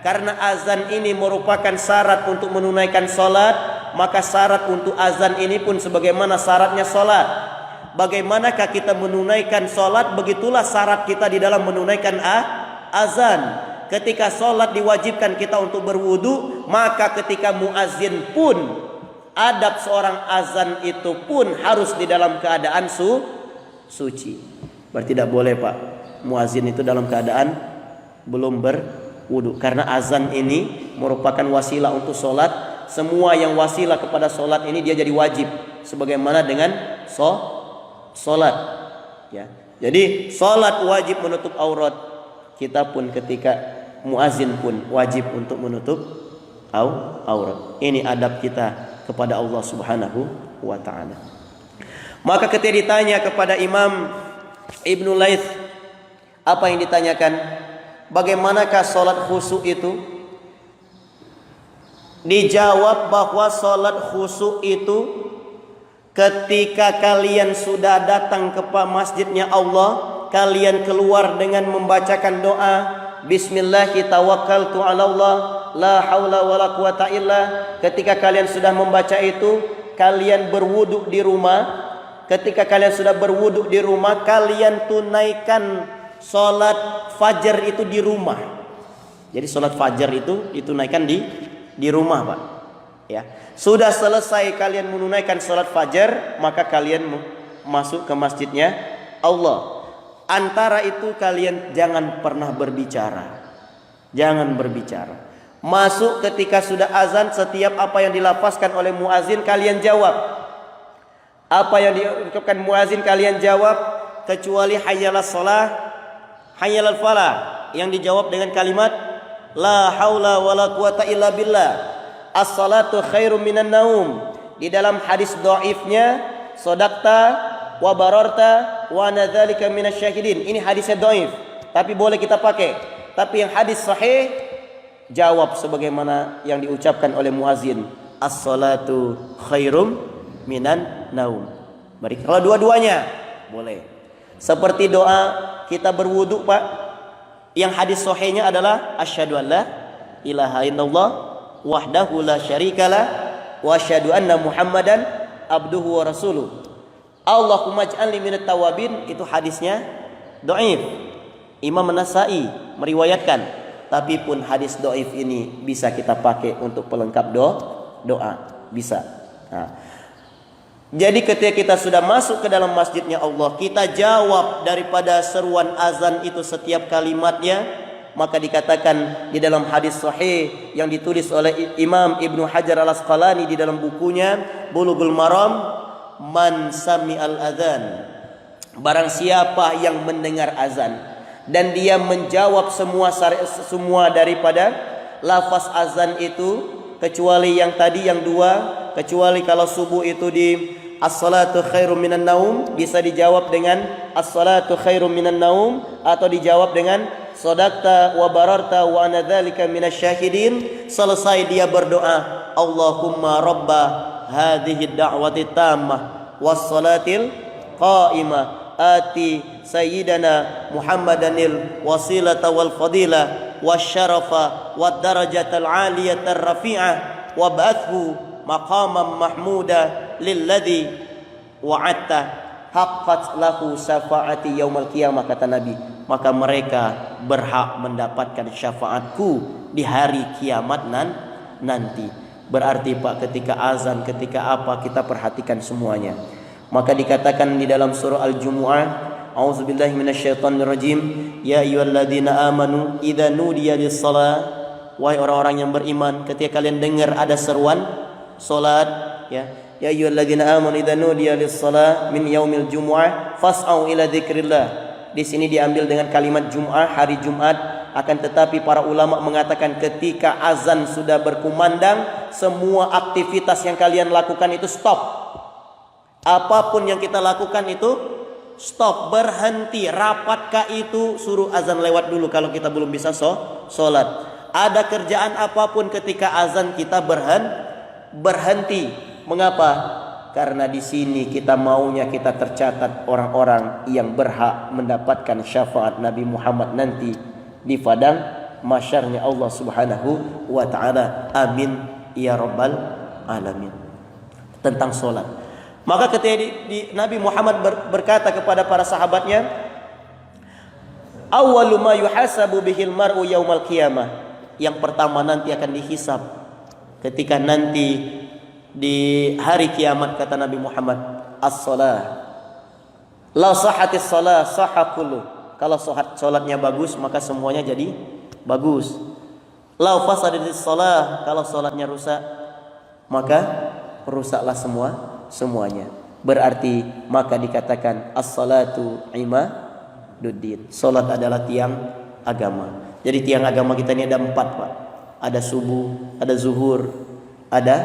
karena azan ini merupakan syarat untuk menunaikan sholat, maka syarat untuk azan ini pun sebagaimana syaratnya sholat. Bagaimanakah kita menunaikan sholat, begitulah syarat kita di dalam menunaikan azan. Ketika sholat diwajibkan kita untuk berwudu, maka ketika muazin pun, adab seorang azan itu pun harus di dalam keadaan suci. Berarti tidak boleh Pak, muazin itu dalam keadaan belum berwudu. Karena azan ini merupakan wasilah untuk sholat semua yang wasilah kepada solat ini dia jadi wajib, sebagaimana dengan solat. Ya. Jadi solat wajib menutup aurat. Kita pun ketika muazin pun wajib untuk menutup aurat. Ini adab kita kepada Allah Subhanahu wa taala. Maka ketika ditanya kepada Imam Ibnu Laits, apa yang ditanyakan? Bagaimanakah solat khusyuk itu? Dijawab bahwa solat khusyuk itu ketika kalian sudah datang ke masjidnya Allah, kalian keluar dengan membacakan doa Bismillahi tawakkaltu ala Allah la haula wala quwata illa. Ketika kalian sudah membaca itu, kalian berwudu di rumah. Ketika kalian sudah berwudu di rumah, kalian tunaikan solat fajar itu di rumah. Jadi solat fajar itu ditunaikan di rumah, Pak. Ya. Sudah selesai kalian menunaikan salat fajar, maka kalian masuk ke masjidnya Allah. Antara itu kalian jangan pernah berbicara. Jangan berbicara. Masuk ketika sudah azan, setiap apa yang dilafazkan oleh muazin kalian jawab. Apa yang diucapkan muazin kalian jawab, kecuali hayyalas shalah, hayyalal falah yang dijawab dengan kalimat la haula wala quwata illa billah. As-salatu khairum minan naum. Di dalam hadis dhaifnya, sadaqta wa bararta wa nadzalika minasyahidin. Ini hadisnya dhaif, tapi boleh kita pakai. Tapi yang hadis sahih, jawab sebagaimana yang diucapkan oleh muazin, as-salatu khairum minan naum. Baik, kalau dua-duanya boleh. Seperti doa kita berwudu, Pak. Yang hadis sahihnya adalah asyhadu an la ilaha illallah wahdahu la syarikalah wa asyhadu anna Muhammadan abduhu wa rasuluh. Allahumma ij'alni minat tawabin. Itu hadisnya dhaif. Imam An-Nasa'i meriwayatkan. Tapi pun hadis dhaif ini bisa kita pakai untuk pelengkap doa. Bisa. Nah. Jadi ketika kita sudah masuk ke dalam masjidnya Allah, kita jawab daripada seruan azan itu setiap kalimatnya, maka dikatakan di dalam hadis sahih yang ditulis oleh Imam Ibnu Hajar Al-Asqalani di dalam bukunya Bulughul Maram, man sami'al adzan, barang siapa yang mendengar azan dan dia menjawab semua daripada lafaz azan itu, kecuali yang tadi yang dua, kecuali kalau subuh itu di as-salatu khairum minan naum, bisa dijawab dengan as-salatu khairum minan naum, atau dijawab dengan sadaqta wa bararta wa ana dzalika minasyahidin. Selesai dia berdoa, Allahumma rabba hadhihi ad-da'wati tammah was salatil qa'imah ati sayyidana Muhammadanil wasilata wal fadilah wasyarafa wad darajatal aliyatar rafi'ah wa ba'athu maqaman mahmuda lilladzi wa'atta haqqat lahu syafaati yaumal qiyamah, kata Nabi. Maka mereka berhak mendapatkan syafaatku di hari kiamat nanti. Berarti Pak, ketika azan, ketika apa, kita perhatikan semuanya. Maka dikatakan di dalam surah Al-Jumu'ah, a'udzubillahi minasyaitonirrajim, ya ayyuhalladzina amanu idza nudiya lis-shalah, wahai orang-orang yang beriman, ketika kalian dengar ada seruan salat, ya ayyuhalladzina amanu idza nudiya lis-shalah min yaumil jumu'ah fas'au ila dzikrillah. Di sini diambil dengan kalimat Jum'ah, hari Jumat. Akan tetapi para ulama mengatakan ketika azan sudah berkumandang, semua aktivitas yang kalian lakukan itu stop. Apapun yang kita lakukan itu stop, berhenti. Rapatkah itu, suruh azan lewat dulu kalau kita belum bisa sholat. Ada kerjaan apapun, ketika azan kita berhenti. Mengapa? Karena di sini kita maunya kita tercatat orang-orang yang berhak mendapatkan syafaat Nabi Muhammad nanti di padang masyarnya Allah Subhanahu wa taala. Amin ya rabbal alamin. Tentang salat, maka ketika Nabi Muhammad berkata kepada para sahabatnya, awwalu ma yuhasabu bihil mar'u yaumal qiyamah, yang pertama nanti akan dihisab ketika nanti di hari kiamat, kata Nabi Muhammad, as-shalah. La sahhatis shalah sahha kullu. Kalau salatnya bagus, maka semuanya jadi bagus. La fasadatis shalah, kalau salatnya rusak, maka rusaklah semuanya. Berarti maka dikatakan as-salatu imaduddin. Salat adalah tiang agama. Jadi tiang agama kita ini ada 4, Pak. Ada subuh, ada zuhur, ada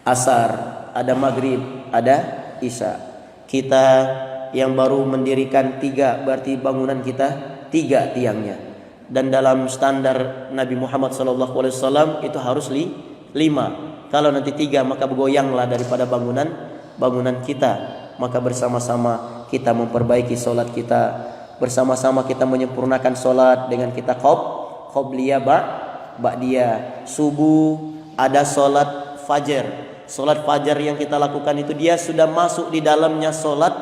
asar, ada maghrib, ada isya. Kita yang baru mendirikan 3, berarti bangunan kita 3 tiangnya. Dan dalam standar Nabi Muhammad SAW itu harus 5. Kalau nanti 3 maka bergoyanglah daripada bangunan kita. Maka bersama-sama kita memperbaiki solat kita, bersama-sama kita menyempurnakan solat dengan kita qobliyah ba'diyah. Subuh ada solat fajar. Solat fajar yang kita lakukan itu dia sudah masuk di dalamnya solat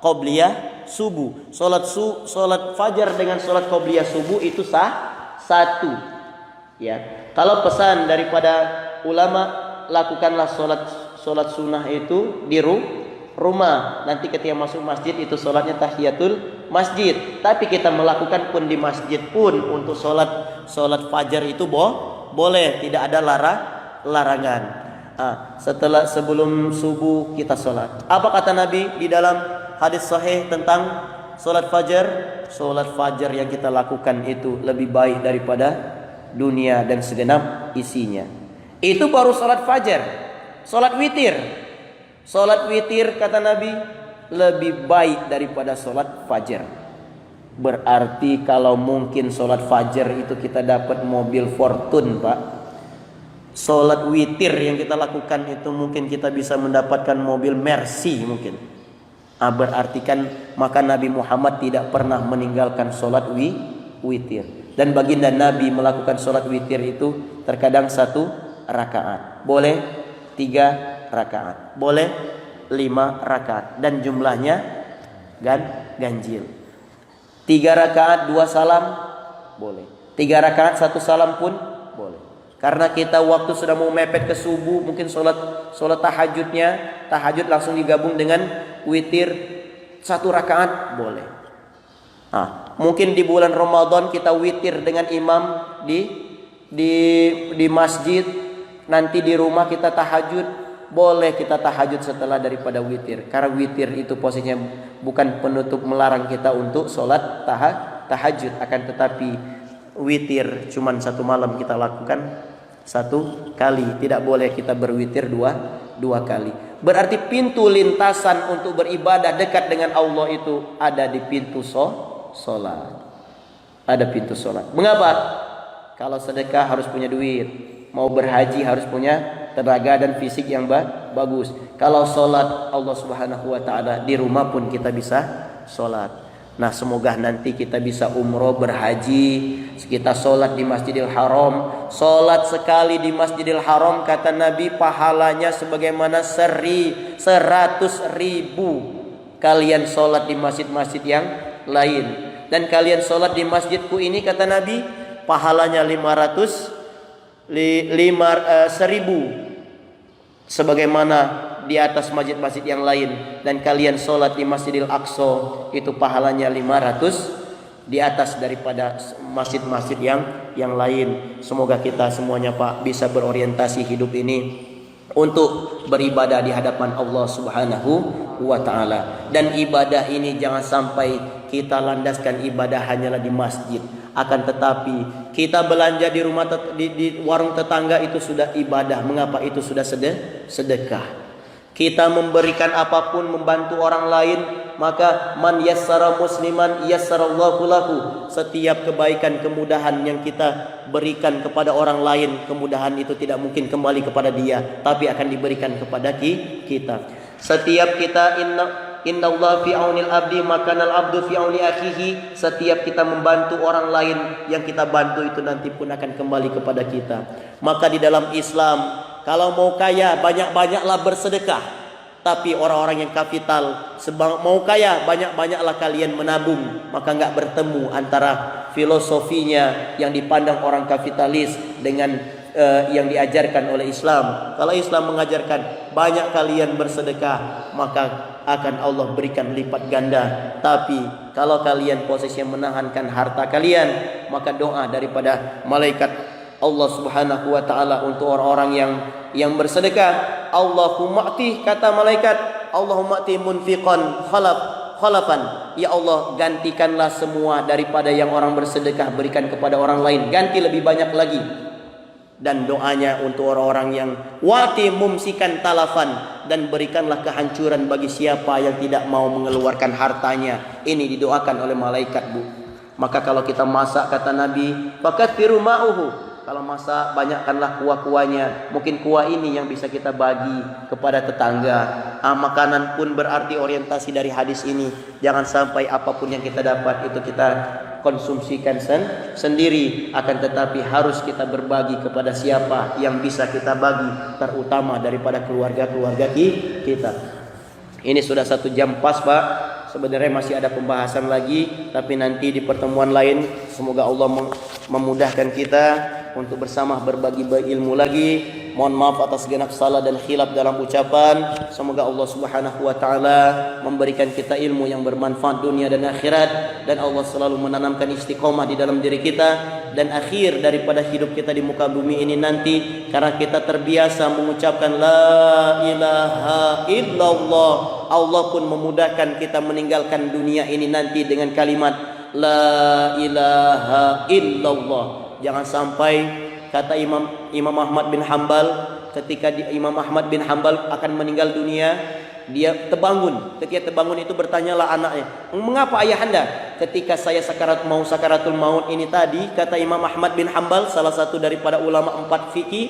qobliyah subuh. Solat fajar dengan solat qobliyah subuh itu satu. Ya. Kalau pesan daripada ulama, lakukanlah solat sunnah itu di rumah. Nanti ketika masuk masjid itu solatnya tahiyatul masjid. Tapi kita melakukan pun di masjid pun untuk solat fajar itu boleh, tidak ada larangan. Sebelum subuh kita solat. Apa kata Nabi di dalam hadis sahih tentang solat fajar? Solat fajar yang kita lakukan itu lebih baik daripada dunia dan segenap isinya. Itu baru solat fajar. Solat witir. Solat witir kata Nabi lebih baik daripada solat fajar. Berarti kalau mungkin solat fajar itu kita dapat mobil Fortune, Pak. Solat witir yang kita lakukan itu mungkin kita bisa mendapatkan mobil Mercy mungkin. Berarti kan maka Nabi Muhammad tidak pernah meninggalkan solat witir. Dan baginda Nabi melakukan solat witir itu terkadang 1 rakaat, boleh 3 rakaat, boleh 5 rakaat, dan jumlahnya ganjil. 3 rakaat 2 salam boleh, 3 rakaat 1 salam pun boleh. Karena kita waktu sudah mau mepet ke subuh, mungkin solat tahajud langsung digabung dengan witir 1 rakaat boleh. Mungkin di bulan Ramadan kita witir dengan imam di masjid. Nanti di rumah kita tahajud, boleh kita tahajud setelah daripada witir. Karena witir itu posisinya bukan penutup melarang kita untuk solat tahajud. Akan tetapi witir cuman 1 malam kita lakukan 1 kali. Tidak boleh kita berwitir 2 kali. Berarti pintu lintasan untuk beribadah dekat dengan Allah itu ada di pintu solat. Ada pintu solat. Mengapa? Kalau sedekah harus punya duit. Mau berhaji harus punya tenaga dan fisik yang bagus. Kalau solat Allah Subhanahu wa ta'ala di rumah pun kita bisa solat. Nah, semoga nanti kita bisa umroh, berhaji, kita solat di Masjidil Haram. Solat sekali di Masjidil Haram kata Nabi pahalanya sebagaimana 100.000 kalian solat di masjid-masjid yang lain. Dan kalian solat di masjidku ini kata Nabi pahalanya 1.000 sebagaimana di atas masjid-masjid yang lain. Dan kalian solat di Masjidil Aqsa itu pahalanya 500 di atas daripada masjid-masjid yang lain. Semoga kita semuanya Pak bisa berorientasi hidup ini untuk beribadah di hadapan Allah Subhanahu wa ta'ala. Dan ibadah ini jangan sampai kita landaskan ibadah hanyalah di masjid. Akan tetapi kita belanja di rumah di warung tetangga itu sudah ibadah. Mengapa? Itu sudah sedekah. Kita memberikan apapun, membantu orang lain, maka man yassara musliman yassarallahu lahu. Setiap kebaikan, kemudahan yang kita berikan kepada orang lain, kemudahan itu tidak mungkin kembali kepada dia, tapi akan diberikan kepada kita. Setiap kita Inna Allah fi aunil abdi makanal abdu fi auni akhihi. Setiap kita membantu orang lain, yang kita bantu itu nanti pun akan kembali kepada kita. Maka di dalam Islam, kalau mau kaya banyak-banyaklah bersedekah. Tapi orang-orang yang kapital, mau kaya banyak-banyaklah kalian menabung. Maka enggak bertemu antara filosofinya yang dipandang orang kapitalis dengan yang diajarkan oleh Islam. Kalau Islam mengajarkan banyak kalian bersedekah, maka akan Allah berikan lipat ganda. Tapi kalau kalian posisinya menahankan harta kalian, maka doa daripada malaikat Allah Subhanahu wa taala untuk orang-orang yang bersedekah. Allahumma ati, kata malaikat, Allahumma ati munfiqan khalafan. Ya Allah, gantikanlah semua daripada yang orang bersedekah berikan kepada orang lain, ganti lebih banyak lagi. Dan doanya untuk orang-orang yang wati mumsikan talafan, dan berikanlah kehancuran bagi siapa yang tidak mau mengeluarkan hartanya. Ini didoakan oleh malaikat, Bu. Maka kalau kita masak, kata Nabi, fakatsiru ma'uhu, kalau masak banyakkanlah kuah-kuahnya. Mungkin kuah ini yang bisa kita bagi kepada tetangga. Makanan pun berarti orientasi dari hadis ini. Jangan sampai apapun yang kita dapat itu kita konsumsikan sendiri, akan tetapi harus kita berbagi kepada siapa yang bisa kita bagi, terutama daripada keluarga-keluarga kita. Ini sudah 1 jam pas, Pak. Sebenarnya masih ada pembahasan lagi, tapi nanti di pertemuan lain semoga Allah memudahkan kita untuk bersama berbagi ilmu lagi. Mohon maaf atas genap salah dan khilaf dalam ucapan. Semoga Allah Subhanahu wa taala memberikan kita ilmu yang bermanfaat dunia dan akhirat, dan Allah selalu menanamkan istiqomah di dalam diri kita, dan akhir daripada hidup kita di muka bumi ini nanti, karena kita terbiasa mengucapkan la ilaha illallah, Allah pun memudahkan kita meninggalkan dunia ini nanti dengan kalimat la ilaha illallah. Jangan sampai, kata Imam Ahmad bin Hanbal, ketika Imam Ahmad bin Hanbal akan meninggal dunia, dia terbangun. Ketika terbangun itu bertanyalah anaknya, mengapa ayahanda? Ketika saya sakaratul maut ini tadi, kata Imam Ahmad bin Hanbal, salah satu daripada ulama 4 fikih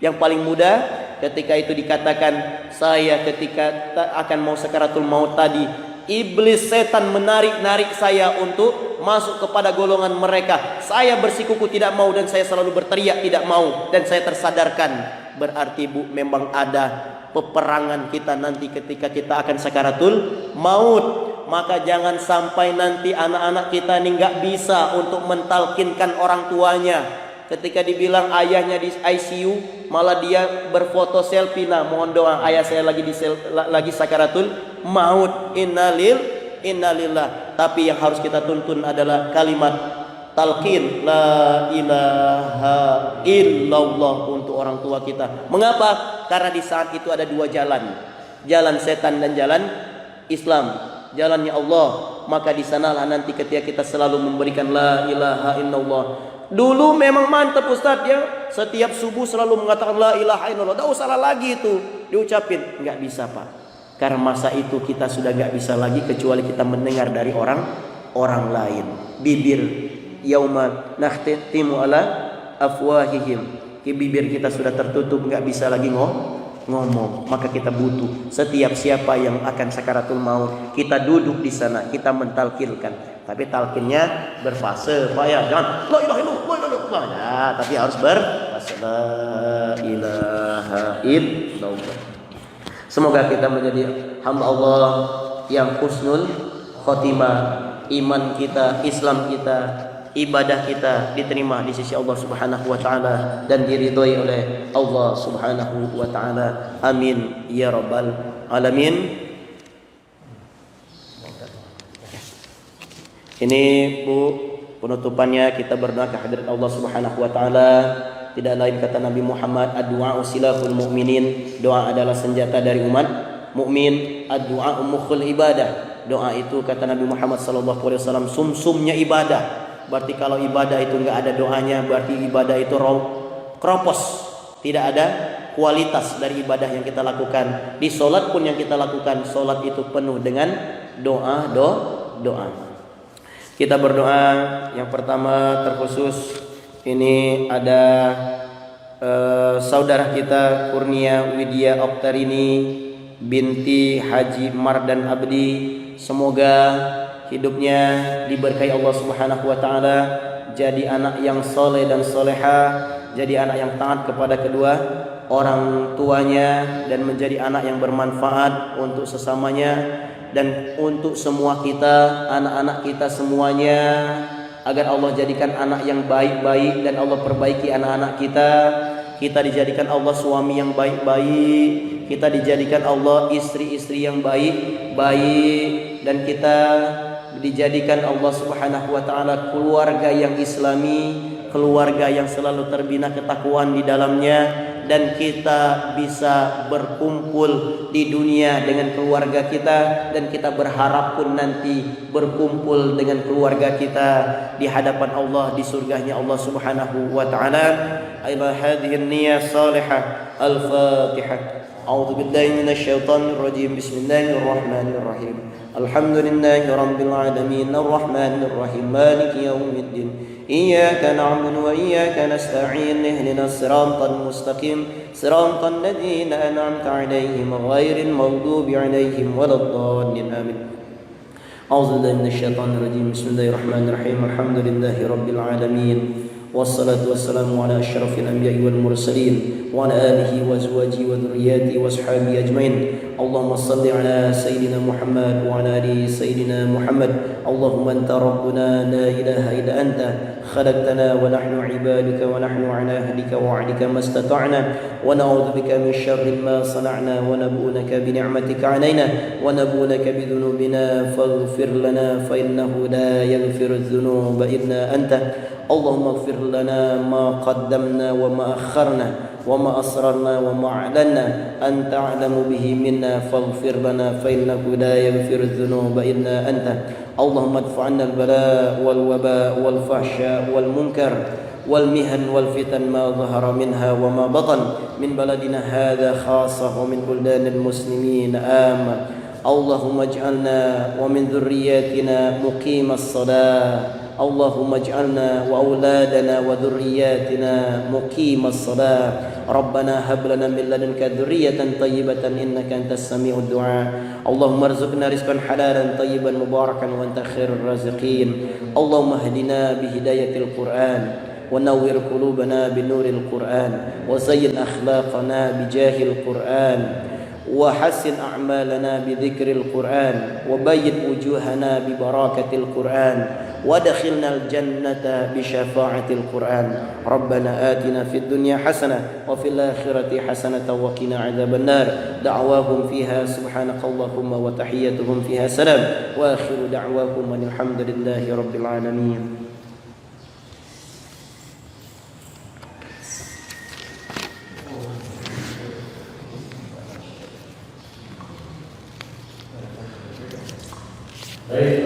yang paling muda, ketika itu dikatakan, saya ketika akan mau sakaratul maut tadi, iblis setan menarik saya untuk masuk kepada golongan mereka. Saya bersikuku tidak mau, dan saya selalu berteriak tidak mau, dan saya tersadarkan. Berarti, Bu, memang ada peperangan kita nanti ketika kita akan sakaratul maut. Maka jangan sampai nanti anak-anak kita ini nggak bisa untuk mentalkinkan orang tuanya. Ketika dibilang ayahnya di ICU, malah dia berfoto selfie. Nah, mohon doa, ayah saya lagi sakaratul maut. Innalillah. Tapi yang harus kita tuntun adalah kalimat talqin la ilaha illallah untuk orang tua kita. Mengapa? Karena di saat itu ada 2 jalan. Jalan setan dan jalan Islam. Jalannya Allah. Maka di sanalah nanti ketika kita selalu memberikan la ilaha illallah. Dulu memang mantap Ustaz ya, setiap subuh selalu mengatakan la ilaha illallah. Tidak usah lagi itu diucapin. Enggak bisa, Pak. Karena masa itu kita sudah enggak bisa lagi kecuali kita mendengar dari orang lain. Bibir yauma nakhtimu ala afwahihim. Bibir kita sudah tertutup, enggak bisa lagi ngomong. Maka kita butuh setiap siapa yang akan sakaratul maut, kita duduk di sana, kita mentalkinkan. Tapi talqinnya berfase, Pak ya. Jangan la ilaha illallah. Ya, tapi harus berfase la ilaha illallah. Semoga kita menjadi hamba Allah yang husnul khotimah. Iman kita, Islam kita, ibadah kita diterima di sisi Allah Subhanahu wa taala dan diridhoi oleh Allah Subhanahu wa taala. Amin ya rabbal alamin. Ini, Bu, penutupannya kita berdoa ke hadirat Allah Subhanahu wa taala. Tidak lain kata Nabi Muhammad, ad-du'a silahul mu'minin. Doa adalah senjata dari umat mukmin. Ad-du'a mukhul ibadah. Doa itu kata Nabi Muhammad sallallahu alaihi wasallam sumsumnya ibadah. Berarti kalau ibadah itu enggak ada doanya, berarti ibadah itu kropos. Tidak ada kualitas dari ibadah yang kita lakukan. Di salat pun yang kita lakukan, salat itu penuh dengan doa. Kita berdoa. Yang pertama terkhusus ini ada saudara kita Kurnia Widya Oktarini binti Haji Mardan Abdi. Semoga hidupnya diberkahi Allah Subhanahu wa taala, jadi anak yang soleh dan soleha, jadi anak yang taat kepada kedua orang tuanya, dan menjadi anak yang bermanfaat untuk sesamanya dan untuk semua kita, anak-anak kita semuanya, agar Allah jadikan anak yang baik-baik dan Allah perbaiki anak-anak kita. Kita dijadikan Allah suami yang baik-baik, kita dijadikan Allah istri-istri yang baik-baik, dan kita dijadikan Allah Subhanahu wa taala keluarga yang islami, keluarga yang selalu terbina ketakwaan di dalamnya, dan kita bisa berkumpul di dunia dengan keluarga kita, dan kita berharap pun nanti berkumpul dengan keluarga kita di hadapan Allah di surganya Allah Subhanahu wa taala. Ila hadhihi an-niyyah salihah. Al-Fatihah. A'udzu billahi minasyaitonir rajim. Bismillahirrahmanirrahim. Alhamdulillahi rabbil alamin arrahmanir rahim maliki yaumiddin. إياك نعبد وإياك نستعين اهدنا الصراط المستقيم صراط الذين أنعمت عليهم غير المغضوب عليهم ولا الضالين آمين. أعوذ بالله من الشيطان الرجيم. بسم الله الرحمن الرحيم. الحمد لله رب العالمين والصلاة والسلام على أشرف الأنبياء والمرسلين وعلى آله وأزواجه وذرياته وأصحابه أجمعين. اللهم صل على سيدنا محمد وعلى آل سيدنا محمد. اللهم أنت ربنا لا إله إلا أنت خلقتنا ونحن عبادك ونحن على عهدك ووعدك ما استطعنا ونعوذ بك من شر ما صنعنا ونبوء لك بنعمتك علينا ونبوء لك بذنوبنا فاغفر لنا فإنه لا يغفر الذنوب إلا أنت. اللهم اغفر لنا ما قدمنا وما أخرنا وما أسررنا وما أعلنا أنت أعلم به منا فاغفر لنا فإنه لا يغفر الذنوب إلا أنت. اللهم ادفع عنا البلاء والوباء والفحشاء والمنكر والمهن والفتن ما ظهر منها وما بطن من بلدنا هذا خاصة ومن بلدان المسلمين عامة. اللهم اجعلنا ومن ذرياتنا مقيم الصلاة. اللهم اجعلنا وأولادنا وذرياتنا مقيم الصلاة. ربنا هب لنا من لدنك ذرية طيبة إنك أنت السميع الدعاء. اللهم ارزقنا رزقا حلالا طيبا مباركا وأنت خير الرازقين. اللهم اهدنا بهداية القرآن ونور قلوبنا بنور القرآن وزين أخلاقنا بجاه القرآن وحسن أعمالنا بذكر القرآن وبيض وجوهنا ببركة القرآن وادخلنا الجنة بشفاعة القرآن. ربنا آتنا في الدنيا حسنة وفي الآخرة حسنة وقنا عذاب النار. دعواهم فيها سبحانك اللهم وتحيتهم فيها سلام وآخر دعواهم أن الحمد لله رب العالمين. Baik,